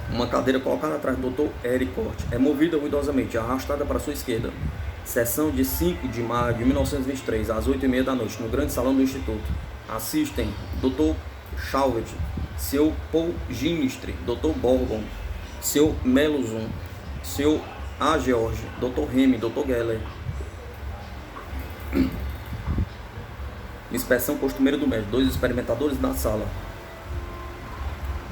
Uma cadeira colocada atrás do Dr. Henri Corte é movida ruidosamente, arrastada para sua esquerda. Sessão de 5 de maio de 1923, às 8h30 da noite, no grande salão do Instituto. Assistem Dr. Chalvet, Sr. Paul Ginistre, Dr. Bourbon, Sr. Meluzun, Sr. A. George, Dr. Remy, Dr. Geller. Inspeção costumeira do médico. 2 experimentadores da sala.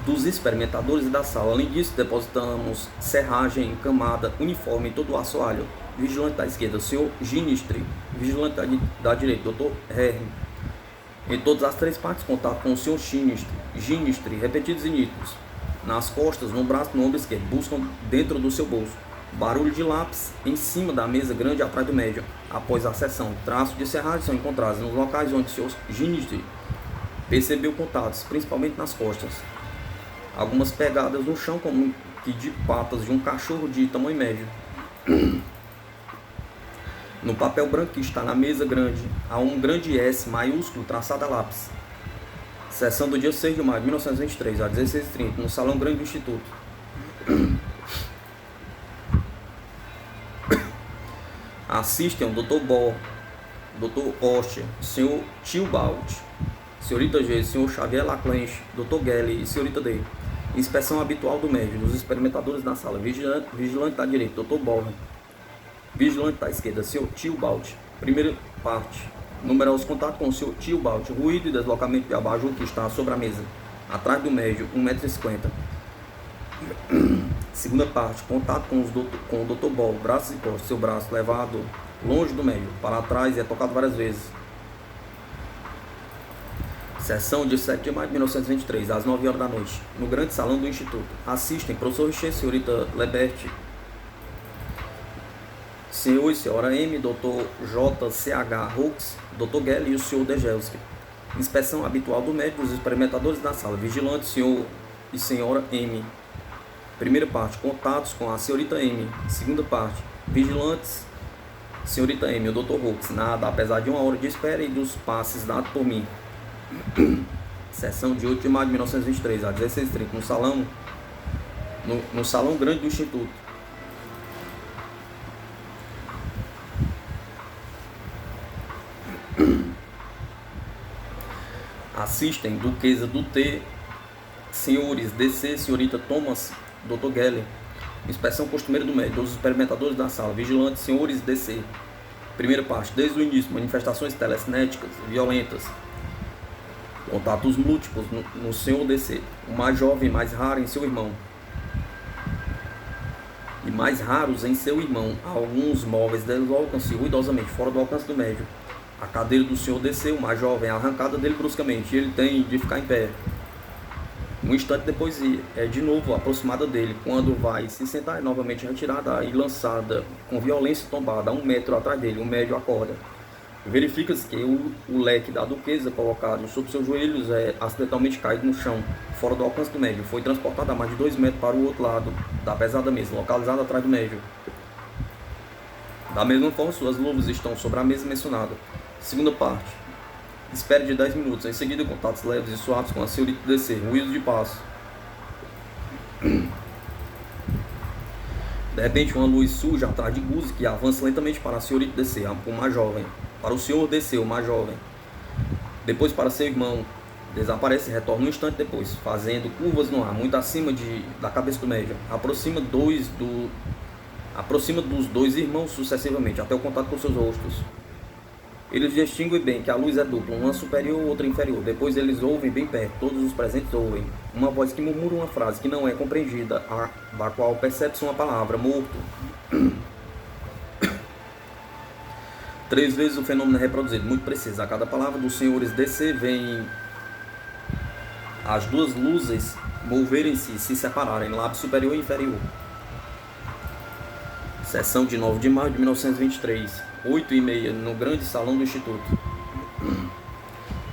Dos experimentadores da sala. Além disso, depositamos serragem, camada, uniforme em todo o assoalho. Vigilante da esquerda, Sr. Ginistre. Vigilante da direita, Dr. Herm. Em todas as 3 partes, contato com o Sr. Ginistre, repetidos e nítidos. Nas costas, no braço e no ombro esquerdo. Buscam dentro do seu bolso. Barulho de lápis em cima da mesa grande atrás do médium. Após a sessão, traços de serragem são encontrados nos locais onde seu giniste percebeu contatos, principalmente nas costas. Algumas pegadas no chão, como que de patas de um cachorro de tamanho médio. No papel branco que está na mesa grande, há um grande S maiúsculo traçado a lápis. Sessão do dia 6 de maio de 1923, às 16h30, no Salão Grande do Instituto. Assistem o Dr. Bor, Dr. Ostia, Sr. Tillbalt, Srta. G, Sr. Xavier Laclanche, Dr. Gelli e Srta. D. Inspeção habitual do médium, dos experimentadores na sala. Vigilante da direita, Dr. Borne. Vigilante da esquerda, Sr. Tillbalt. Primeira parte. Numerosos contatos com o Sr. Tillbalt. Ruído e deslocamento de abajur que está sobre a mesa. Atrás do médium, 1,50 m. Segunda parte. Contato com o Dr. Ball. Braços e costas. Seu braço levado longe do médium, para trás e é tocado várias vezes. Sessão de 7 de maio de 1923, às 9 horas da noite, no grande salão do Instituto. Assistem professor Richer, Srta. Lebert, Sr. e Sra. M, Dr. J. C.H. Hooks, Dr. Gelli e o Sr. Dejelski. Inspeção habitual do médico dos experimentadores na sala. Vigilante, Sr. e Sra. M. Primeira parte, contatos com a Srta. M. Segunda parte, vigilantes, Srta. M. O Dr. Hooks. Nada, apesar de 1 hora de espera e dos passes dados por mim. Sessão de 8 de maio de 1923, às 16h30, no Salão Grande do Instituto. Assistem Duquesa do T, senhores DC, Srta. Thomas, Dr. Gelli. Inspeção costumeira do médico, dos experimentadores da sala. Vigilantes, senhores DC. Primeira parte, desde o início, manifestações telecinéticas violentas. Contatos múltiplos no senhor DC. O mais jovem, mais raro em seu irmão. E mais raros em seu irmão. Alguns móveis deslocam-se ruidosamente fora do alcance do médium. A cadeira do senhor DC, o mais jovem, é arrancada dele bruscamente. E ele tem de ficar em pé. Um instante depois é de novo aproximada dele. Quando vai se sentar, é novamente retirada e lançada com violência tombada a 1 metro atrás dele. O médium acorda. Verifica-se que o leque da duquesa colocado sobre seus joelhos é acidentalmente caído no chão, fora do alcance do médium. Foi transportado a mais de 2 metros para o outro lado da pesada mesa, localizada atrás do médium. Da mesma forma, suas luvas estão sobre a mesa mencionada. Segunda parte. Espere de 10 minutos. Em seguida, contatos leves e suaves com a Srta. DC. Ruído de passo. De repente, uma luz surge atrás de Guzzi, que avança lentamente para a Srta. DC, o mais jovem. Para o senhor DC, o mais jovem. Depois para seu irmão. Desaparece e retorna um instante depois, fazendo curvas no ar, muito acima da cabeça do médium. Aproxima dos dois irmãos sucessivamente, até o contato com seus rostos. Eles distinguem bem que a luz é dupla, uma superior e outra inferior. Depois eles ouvem bem perto, todos os presentes ouvem uma voz que murmura uma frase que não é compreendida, da qual percebe-se uma palavra, morto. 3 vezes o fenômeno é reproduzido, muito preciso. A cada palavra dos senhores DC vem as duas luzes moverem-se e se separarem, lápis superior e inferior. Sessão de 9 de maio de 1923, 8h30, no grande salão do Instituto.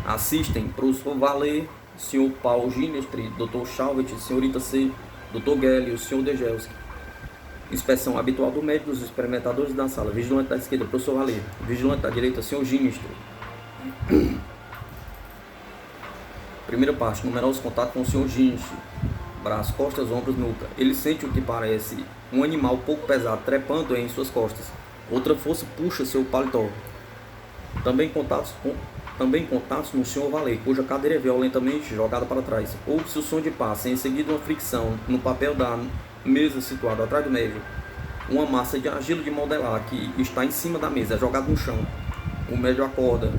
Assistem professor Valer, Sr. Paul Ginestri, Dr. Chalvet, Srta. C, Dr. Gelli e o Sr. Dejelski. Inspeção habitual do médico dos experimentadores da sala. Vigilante da esquerda, professor Valer. Vigilante da direita, Sr. Ginestri. Primeira parte, numerosos contatos com o Sr. Ginestri. Braços, costas, ombros, nuca. Ele sente o que parece um animal pouco pesado trepando em suas costas. Outra força puxa seu paletó. Também contatos no Sr. Valer, cuja cadeira é violentamente jogada para trás. Ouve-se o som de passo, em seguida uma fricção no papel da mesa situada atrás do médium. Uma massa de argila de modelar que está em cima da mesa é jogada no chão. O médium acorda.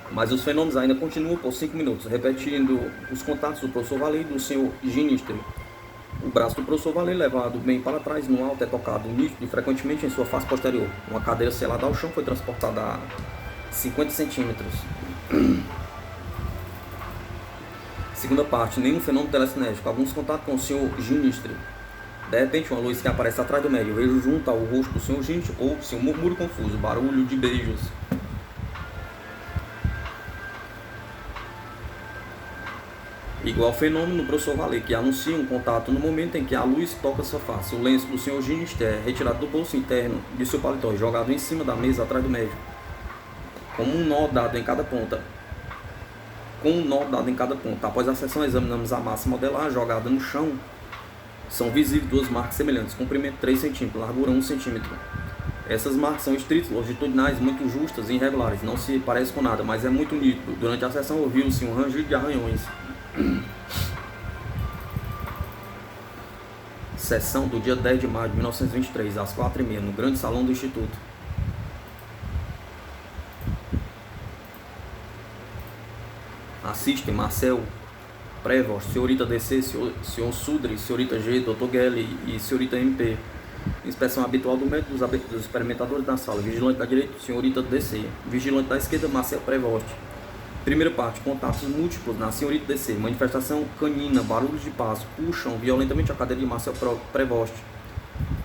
Mas os fenômenos ainda continuam por 5 minutos, repetindo os contatos do professor Valer e do Sr. Ginestri. O braço do professor Valer, levado bem para trás no alto, é tocado nítido e frequentemente em sua face posterior. Uma cadeira selada ao chão foi transportada a 50 centímetros. Segunda parte, nenhum fenômeno telecinético. Alguns contatos com o Sr. Ginestri. De repente, uma luz que aparece atrás do médium veio junto ao rosto do senhor Ginte, ouve-se um murmúrio confuso, barulho de beijos. Igual fenômeno no professor Valer, que anuncia um contato no momento em que a luz toca sua face. O lenço do senhor Giniste é retirado do bolso interno de seu paletó e jogado em cima da mesa atrás do médium, como um nó dado em cada ponta. Após a sessão, examinamos a massa modelar jogada no chão. São visíveis duas marcas semelhantes, comprimento 3 cm, largura 1 cm. Essas marcas são estritas, longitudinais, muito justas e irregulares. Não se parece com nada, mas é muito nítido. Durante a sessão ouviu-se um rangido de arranhões. Sessão do dia 10 de maio de 1923, às 4h30, no grande salão do Instituto. Assistem Marcel Prevost, senhorita DC, senhor Sudre, senhorita G, Dr. Gelli e senhorita MP. Inspeção habitual do método dos experimentadores da sala. Vigilante da direita, senhorita DC. Vigilante da esquerda, Marcel Prevost. Primeira parte, contatos múltiplos na senhorita DC. Manifestação canina, barulhos de passo, puxam violentamente a cadeira de Marcel Prevost.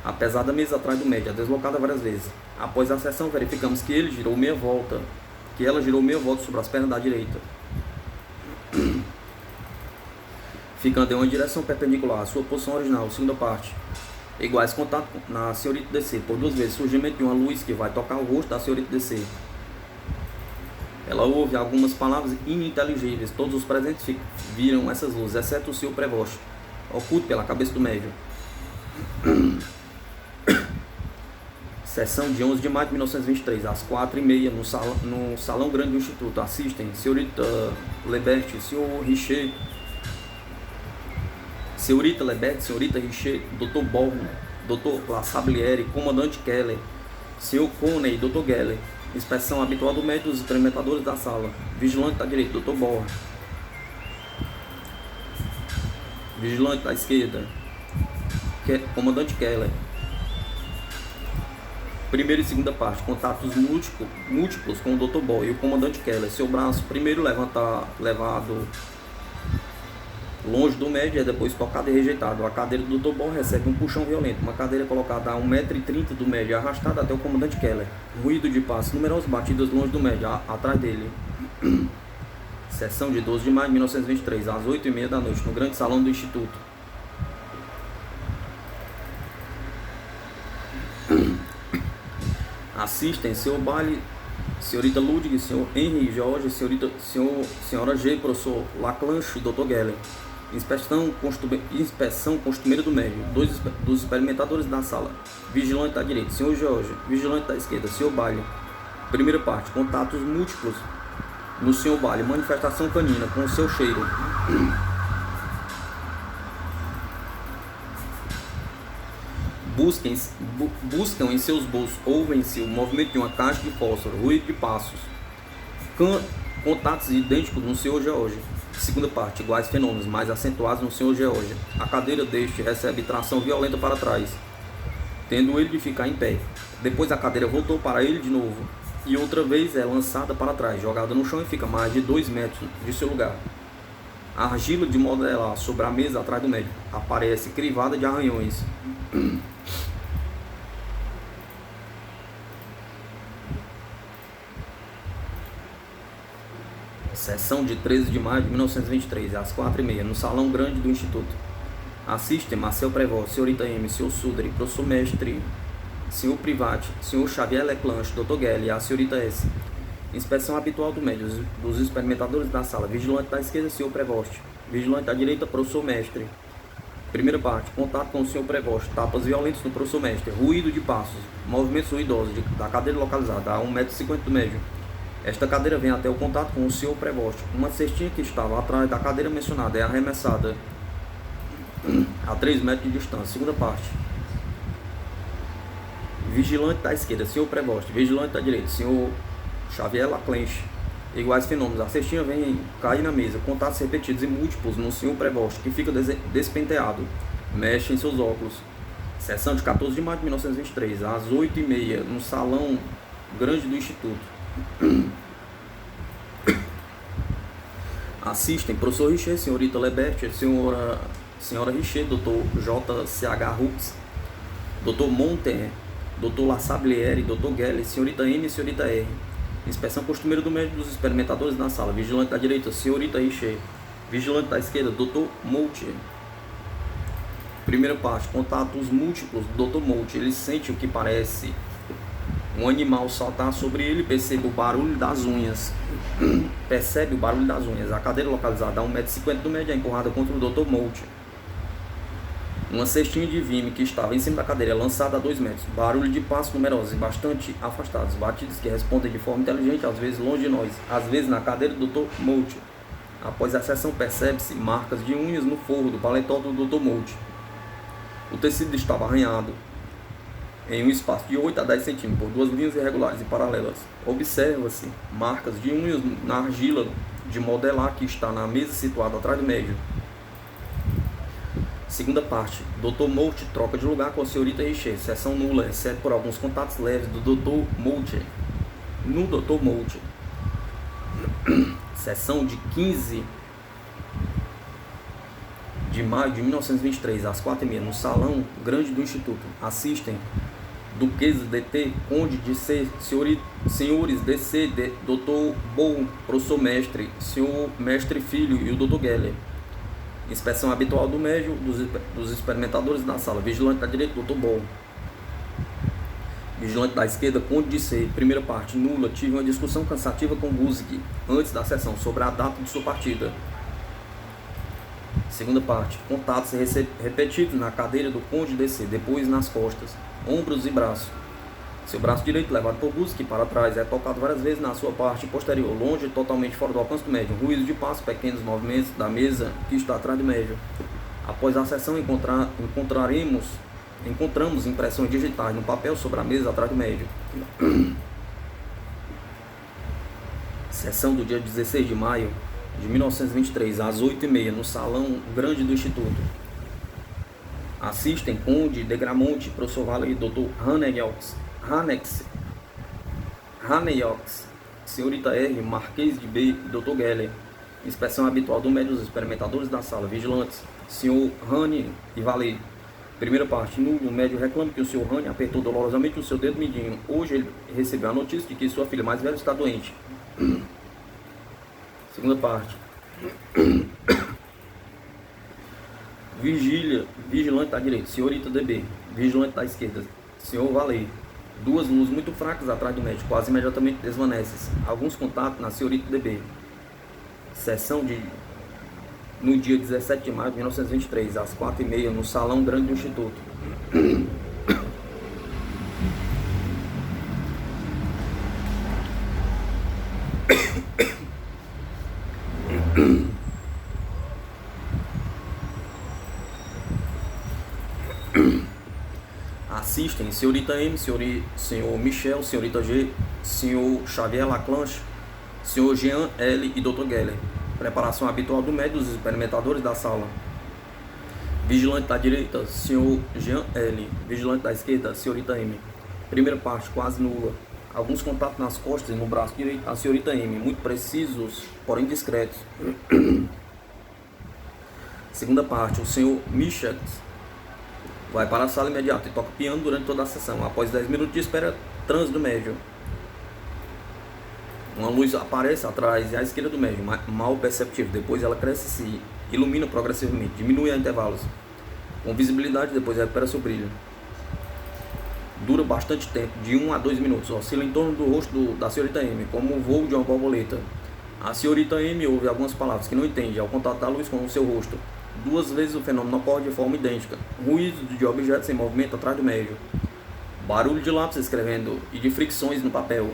A pesada mesa atrás do médium, deslocada várias vezes. Após a sessão, verificamos que ela girou meia volta sobre as pernas da direita, ficando em uma direção perpendicular à sua posição original. Segunda parte, iguais contatos na senhorita DC. Por duas vezes, surgimento de uma luz que vai tocar o rosto da senhorita DC. Ela ouve algumas palavras ininteligíveis. Todos os presentes viram essas luzes, exceto o senhor Prevost, oculto pela cabeça do médium. Sessão de 11 de maio de 1923, às 4h30, no salão grande do Instituto. Assistem senhorita Lebert, senhor Richer, senhorita Lebert, senhorita Richer, Dr. Borno, Dr. La Sabliere, comandante Keller, senhor Coney, Dr. Geller. Inspeção habitual do médico dos experimentadores da sala. Vigilante da direita, Dr. Born. Vigilante da esquerda, comandante Keller. Primeira e segunda parte, contatos múltiplos com o Dr. Boy e o comandante Keller. Seu braço primeiro levado longe do médio e depois tocado e rejeitado. A cadeira do Dr. Boy recebe um puxão violento. Uma cadeira colocada a 1,30 m do médio, arrastada até o comandante Keller. Ruído de passos, numerosas batidas longe do médio, atrás dele. Sessão de 12 de maio de 1923, às 8h30 da noite, no grande salão do Instituto. Assistem seu baile, senhorita Ludwig, senhor Henry Jorge, senhora G, professor Laclanche e Dr. Geller. Inspeção costumeira do médium, dos experimentadores da sala. Vigilante da direita, senhor Jorge. Vigilante da esquerda, senhor Baile. Primeira parte, contatos múltiplos no senhor Baile. Manifestação canina com o seu cheiro. Buscam em seus bolsos, ouvem-se o movimento de uma caixa de fósforo, ruído de passos. Contatos idênticos no senhor George. Segunda parte, iguais fenômenos, mais acentuados no senhor George. A cadeira deste recebe tração violenta para trás, tendo ele de ficar em pé. Depois a cadeira voltou para ele de novo, e outra vez é lançada para trás, jogada no chão e fica mais de 2 metros de seu lugar. A argila de modelar sobre a mesa atrás do médico aparece crivada de arranhões. Sessão de 13 de maio de 1923, às 4h30, no salão grande do Instituto. Assistem Marcel Prevost, senhorita M, senhor Sudre, professor mestre, senhor Privati, senhor Xavier Leclanche, Dr. Gelli e a senhorita S. Inspeção habitual do médio, dos experimentadores da sala. Vigilante da esquerda, senhor Prevost. Vigilante da direita, professor mestre. Primeira parte, contato com o senhor Prevost. Tapas violentas no professor mestre. Ruído de passos. Movimentos ruidosos da cadeira localizada a 1,50 m do médio. Esta cadeira vem até o contato com o senhor Prevost. Uma cestinha que estava atrás da cadeira mencionada é arremessada a 3 metros de distância. Segunda parte. Vigilante da esquerda, senhor Prevost. Vigilante da direita, senhor Xavier Laclanche. Iguais fenômenos. A cestinha vem cair na mesa. Contatos repetidos e múltiplos no senhor Prevost, que fica despenteado. Mexe em seus óculos. Sessão de 14 de maio de 1923, às 8h30, no salão grande do Instituto. Assistem professor Richer, senhorita Lebert, Senhora Richer, Dr. J.C.H. Hooks, Dr. Monter, Dr. La Sablière, Dr. Geller, Senhorita M e Senhorita R. Inspeção costumeira do médico dos experimentadores na sala. Vigilante da direita, Senhorita Richer. Vigilante da esquerda, Dr. Moultier. Primeira parte, contatos múltiplos do Dr. Moultier. Ele sente o que parece um animal saltar sobre ele e percebe o barulho das unhas. Percebe o barulho das unhas. A cadeira localizada a 1,50 m do médio é empurrada contra o Dr. Moultier. Uma cestinha de vime que estava em cima da cadeira é lançada a 2 metros. Barulho de passos numerosos e bastante afastados. Batidas que respondem de forma inteligente, às vezes longe de nós, às vezes na cadeira do Dr. Moultier. Após a sessão, percebe-se marcas de unhas no forro do paletó do Dr. Moultier. O tecido estava arranhado em um espaço de 8 a 10 centímetros por duas linhas irregulares e paralelas. Observa-se marcas de unhas na argila de modelar que está na mesa situada atrás do médio. Segunda parte, Dr. Moultier troca de lugar com a senhorita Richer. Seção nula, exceto por alguns contatos leves do Dr. Moultier. No Dr. Moultier. Sessão de 15 de maio de 1923, às 4h30, no Salão Grande do Instituto. Assistem Duquesa D.T., Conde de C, senhores D.C., Dr. Bou, professor mestre, senhor mestre filho e o Dr. Geller. Inspeção habitual do médium, dos experimentadores na sala. Vigilante da direita, Dr. Bou. Vigilante da esquerda, Conde de C. Primeira parte, nula. Tive uma discussão cansativa com Guzig antes da sessão sobre a data de sua partida. Segunda parte, contatos repetidos na cadeira do Conde de C, depois nas costas, ombros e braços. Seu braço direito, levado por Guzig para trás, é tocado várias vezes na sua parte posterior, longe e totalmente fora do alcance do médium. Ruído de passo, pequenos movimentos da mesa que está atrás do médium. Após a sessão, encontramos impressões digitais no papel sobre a mesa atrás do médium. Sessão do dia 16 de maio de 1923, às 8h30, no Salão Grande do Instituto. Assistem Conde de Gramonte, professor Vale e Dr. Haneyox, senhorita R, Marquês de B e Dr. Geller. Inspeção habitual do médium dos experimentadores da sala. Vigilantes, senhor Hane e Vale. Primeira parte, nulo. O médium reclama que o senhor Hane apertou dolorosamente o seu dedo mindinho. Hoje ele recebeu a notícia de que sua filha mais velha está doente. Segunda parte. Vigilante da direita, senhorita DB. Vigilante da esquerda, senhor Vale. Duas luzes muito fracas atrás do médico, quase imediatamente desvanecem. Alguns contatos na senhorita DB. Sessão no dia 17 de maio de 1923, às 4h30, no Salão Grande do Instituto. Assistem senhorita M, senhor Michel, senhorita G, senhor Xavier Laclanche, senhor Jean L e Dr. Geller. Preparação habitual do médium dos experimentadores da sala. Vigilante da direita, senhor Jean L. Vigilante da esquerda, senhorita M. Primeira parte, quase nula. Alguns contatos nas costas e no braço direito, a senhorita M. Muito precisos, porém discretos. Segunda parte, o senhor Michel vai para a sala imediata e toca piano durante toda a sessão. Após 10 minutos de espera, transe do médium. Uma luz aparece atrás e à esquerda do médium, mal perceptível. Depois ela cresce e se ilumina progressivamente, diminui a intervalos, com visibilidade, depois recupera seu brilho. Dura bastante tempo, de 1 a 2 minutos, oscila em torno do rosto da senhorita M, como o voo de uma borboleta. A senhorita M ouve algumas palavras que não entende ao contato da luz com o seu rosto. 2 vezes o fenômeno ocorre de forma idêntica. Ruído de objetos em movimento atrás do médium. Barulho de lápis escrevendo e de fricções no papel.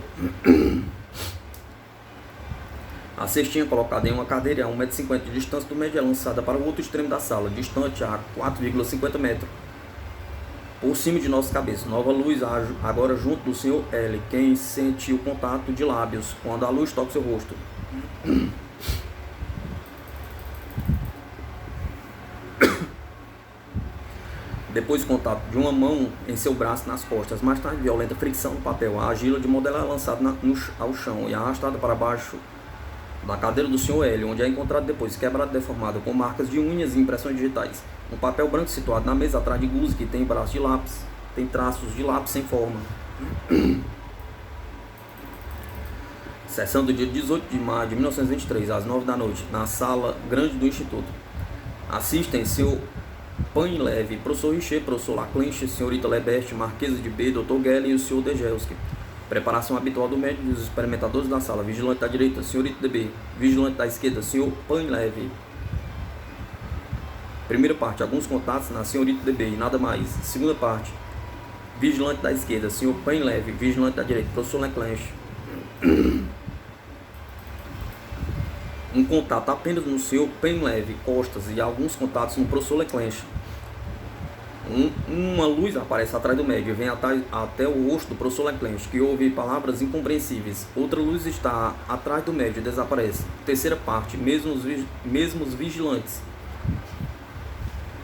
A cestinha colocada em uma cadeira a 1,50 m de distância do médium é lançada para o outro extremo da sala, distante a 4,50 metros. Por cima de nossas cabeças, nova luz agora junto do Sr. L, quem sente o contato de lábios quando a luz toca seu rosto. Depois contato de uma mão em seu braço nas costas, mais tarde violenta fricção no papel. A argila de modelar é lançada ao chão e arrastada para baixo da cadeira do Sr. L, onde é encontrado depois quebrado e deformado, com marcas de unhas e impressões digitais. Um papel branco situado na mesa atrás de Guzi, que tem braço de lápis, tem traços de lápis sem forma. Sessão do dia 18 de maio de 1923, às 9 da noite, na sala grande do Instituto. Assistem seu Pan Leve, professor Richer, professor Laclenche, senhorita Lebeste, marquesa de B, Dr. Gelli e o senhor Degelski. Preparação habitual do médico e dos experimentadores da sala. Vigilante da direita, senhorita DB. Vigilante da esquerda, senhor Pan Leve. Primeira parte, alguns contatos na senhorita DB e nada mais. Segunda parte, vigilante da esquerda, senhor Pan Leve. Vigilante da direita, professor Laclenche. Um contato apenas no senhor Pen Leve, costas, e alguns contatos no professor Leclenche. Uma luz aparece atrás do médico e vem até o rosto do professor Leclenche, que ouve palavras incompreensíveis. Outra luz está atrás do médico e desaparece. Terceira parte, mesmos vigilantes.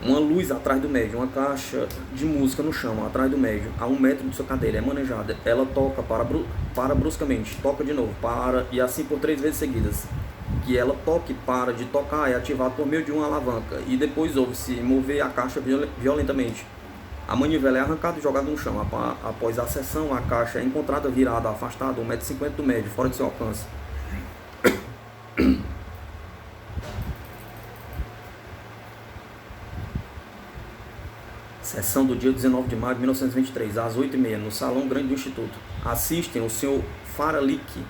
Uma luz atrás do médium, uma caixa de música no chão, atrás do médium, a 1 metro de sua cadeira, é manejada. Ela toca, para bruscamente, toca de novo, para, e assim por 3 vezes seguidas. Que ela toque, para de tocar, é ativado por meio de uma alavanca, e depois ouve-se mover a caixa violentamente. A manivela é arrancada e jogada no chão. Após a sessão, a caixa é encontrada virada, afastada, 1,50 m do médium, fora de seu alcance. Sessão do dia 19 de maio de 1923, às 8h30, no Salão Grande do Instituto. Assistem o senhor Faralik,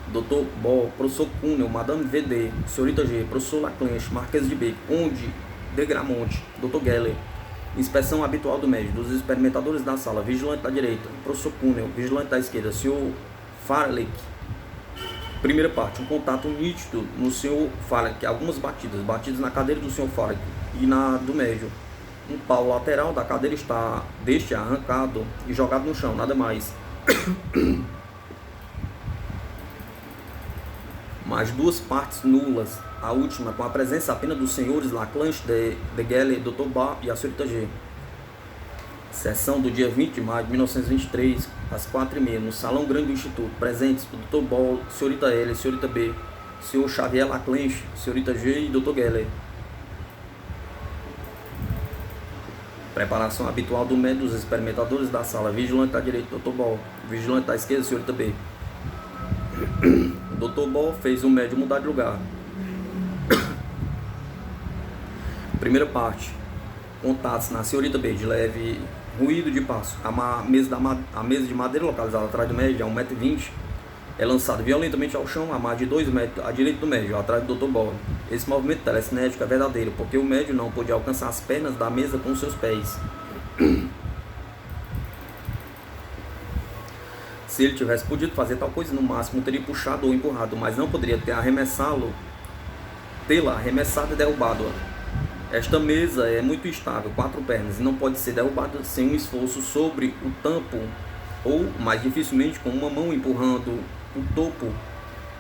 Dr. Ball, professor Cunel, Madame VD, senhorita G, professor Laclenche, Marquesa de B, Conde de Gramonte, Dr. Geller. Inspeção habitual do médico, dos experimentadores da sala. Vigilante da direita, professor Cunel. Vigilante da esquerda, senhor Faralik. Primeira parte, um contato nítido no senhor Faralik, algumas batidas na cadeira do senhor Faralik e na do médico. Um pau lateral da cadeira está arrancado e jogado no chão, nada mais. Mais 2 partes nulas, a última com a presença apenas dos senhores Laclanche, de Geller, Dr. Bar e a senhorita G. Sessão do dia 20 de maio de 1923, às 4h30, no Salão Grande do Instituto. Presentes o Dr. Ball, senhorita L, senhorita B, senhor Xavier Laclanche, senhorita G e Dr. Geller. Preparação habitual do médico dos experimentadores da sala. Vigilante da direita, Dr. Ball. Vigilante da esquerda, senhorita B. O Dr. Ball fez o médico mudar de lugar. Primeira parte. Contatos na senhorita B, de leve ruído de passo. A mesa de madeira localizada atrás do médico, a 1,20 m, é lançada violentamente ao chão a mais de 2 metros à direita do médico, atrás do Dr. Ball. Esse movimento telecinético é verdadeiro, porque o médico não podia alcançar as pernas da mesa com seus pés. Se ele tivesse podido fazer tal coisa, no máximo teria puxado ou empurrado, mas não poderia tê-la arremessado e derrubado. Esta mesa é muito estável, 4 pernas, e não pode ser derrubada sem um esforço sobre o tampo, ou, mais dificilmente, com uma mão empurrando o topo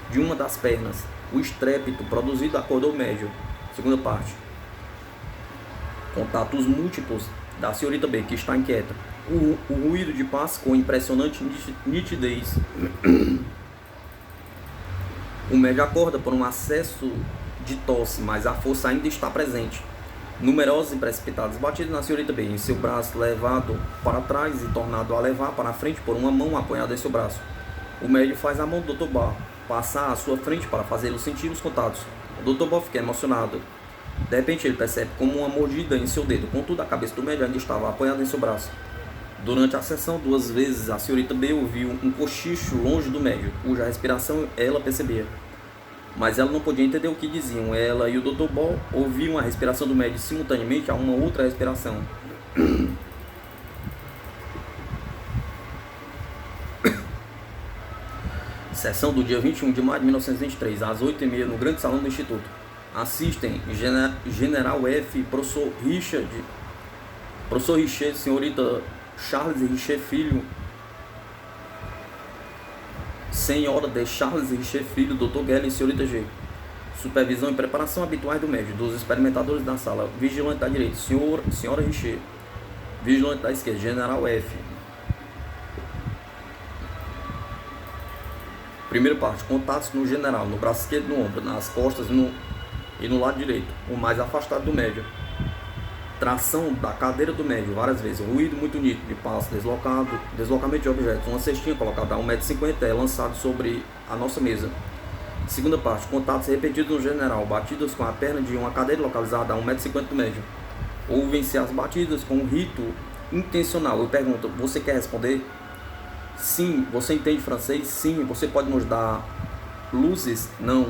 de uma das pernas. O estrépito produzido acordou o médium. Segunda parte. Contatos múltiplos da senhorita B, que está inquieta. O ruído de passo com impressionante nitidez. O médium acorda por um acesso de tosse, mas a força ainda está presente. Numerosas e precipitadas batidas na senhorita B, em seu braço levado para trás e tornado a levar para a frente por uma mão apoiada em seu braço. O médium faz a mão do Dr. Bar passar à sua frente para fazê-lo sentir os contatos. O Dr. Bar fica emocionado. De repente ele percebe como uma mordida em seu dedo, contudo a cabeça do médium ainda estava apoiada em seu braço. Durante a sessão, 2 vezes a senhorita B ouviu um cochicho longe do médium, cuja respiração ela percebia. Mas ela não podia entender o que diziam. Ela e o Dr. Ball ouviam a respiração do médium simultaneamente a uma outra respiração. Sessão do dia 21 de maio de 1923, às 8h30, no grande salão do Instituto. Assistem General F, professor Richard, professor Richer, senhorita Charles Richer Filho, senhora de Charles Richer Filho, Dr. Geller e senhorita G. Supervisão e preparação habituais do médico, dos experimentadores da sala. Vigilante da direita, senhora Richer. Vigilante da esquerda, General F. Primeira parte, contatos no general, no braço esquerdo, no ombro, nas costas e no lado direito, o mais afastado do médium. tração da cadeira do médio várias vezes, ruído muito nítido de passo, deslocamento de objetos, uma cestinha colocada a 1,50 m é lançado sobre a nossa mesa. Segunda parte, contatos repetidos no general, batidas com a perna de uma cadeira localizada a 1,50 m do médio. Ouvem-se as batidas com um rito intencional. Eu pergunto, você quer responder? Sim. Você entende francês? Sim. Você pode nos dar luzes? Não.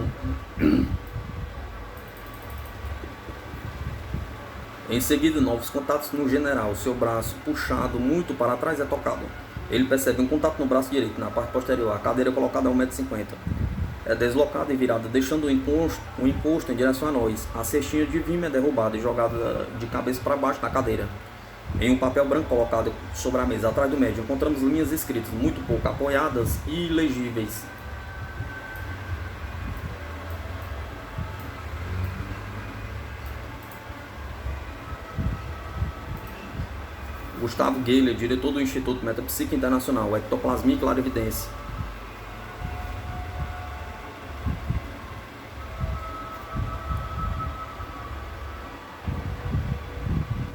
Em seguida, novos contatos no general. Seu braço puxado muito para trás é tocado. Ele percebe um contato no braço direito, na parte posterior. A cadeira é colocada a 1,50 m. É deslocada e virada, deixando o encosto em direção a nós. A cestinha de vime é derrubada e jogada de cabeça para baixo na cadeira. Em um papel branco colocado sobre a mesa atrás do médio, encontramos linhas escritas, muito pouco apoiadas e ilegíveis. Gustavo Geiler, diretor do Instituto Metapsíquica Internacional, Ectoplasmia e Clarividência.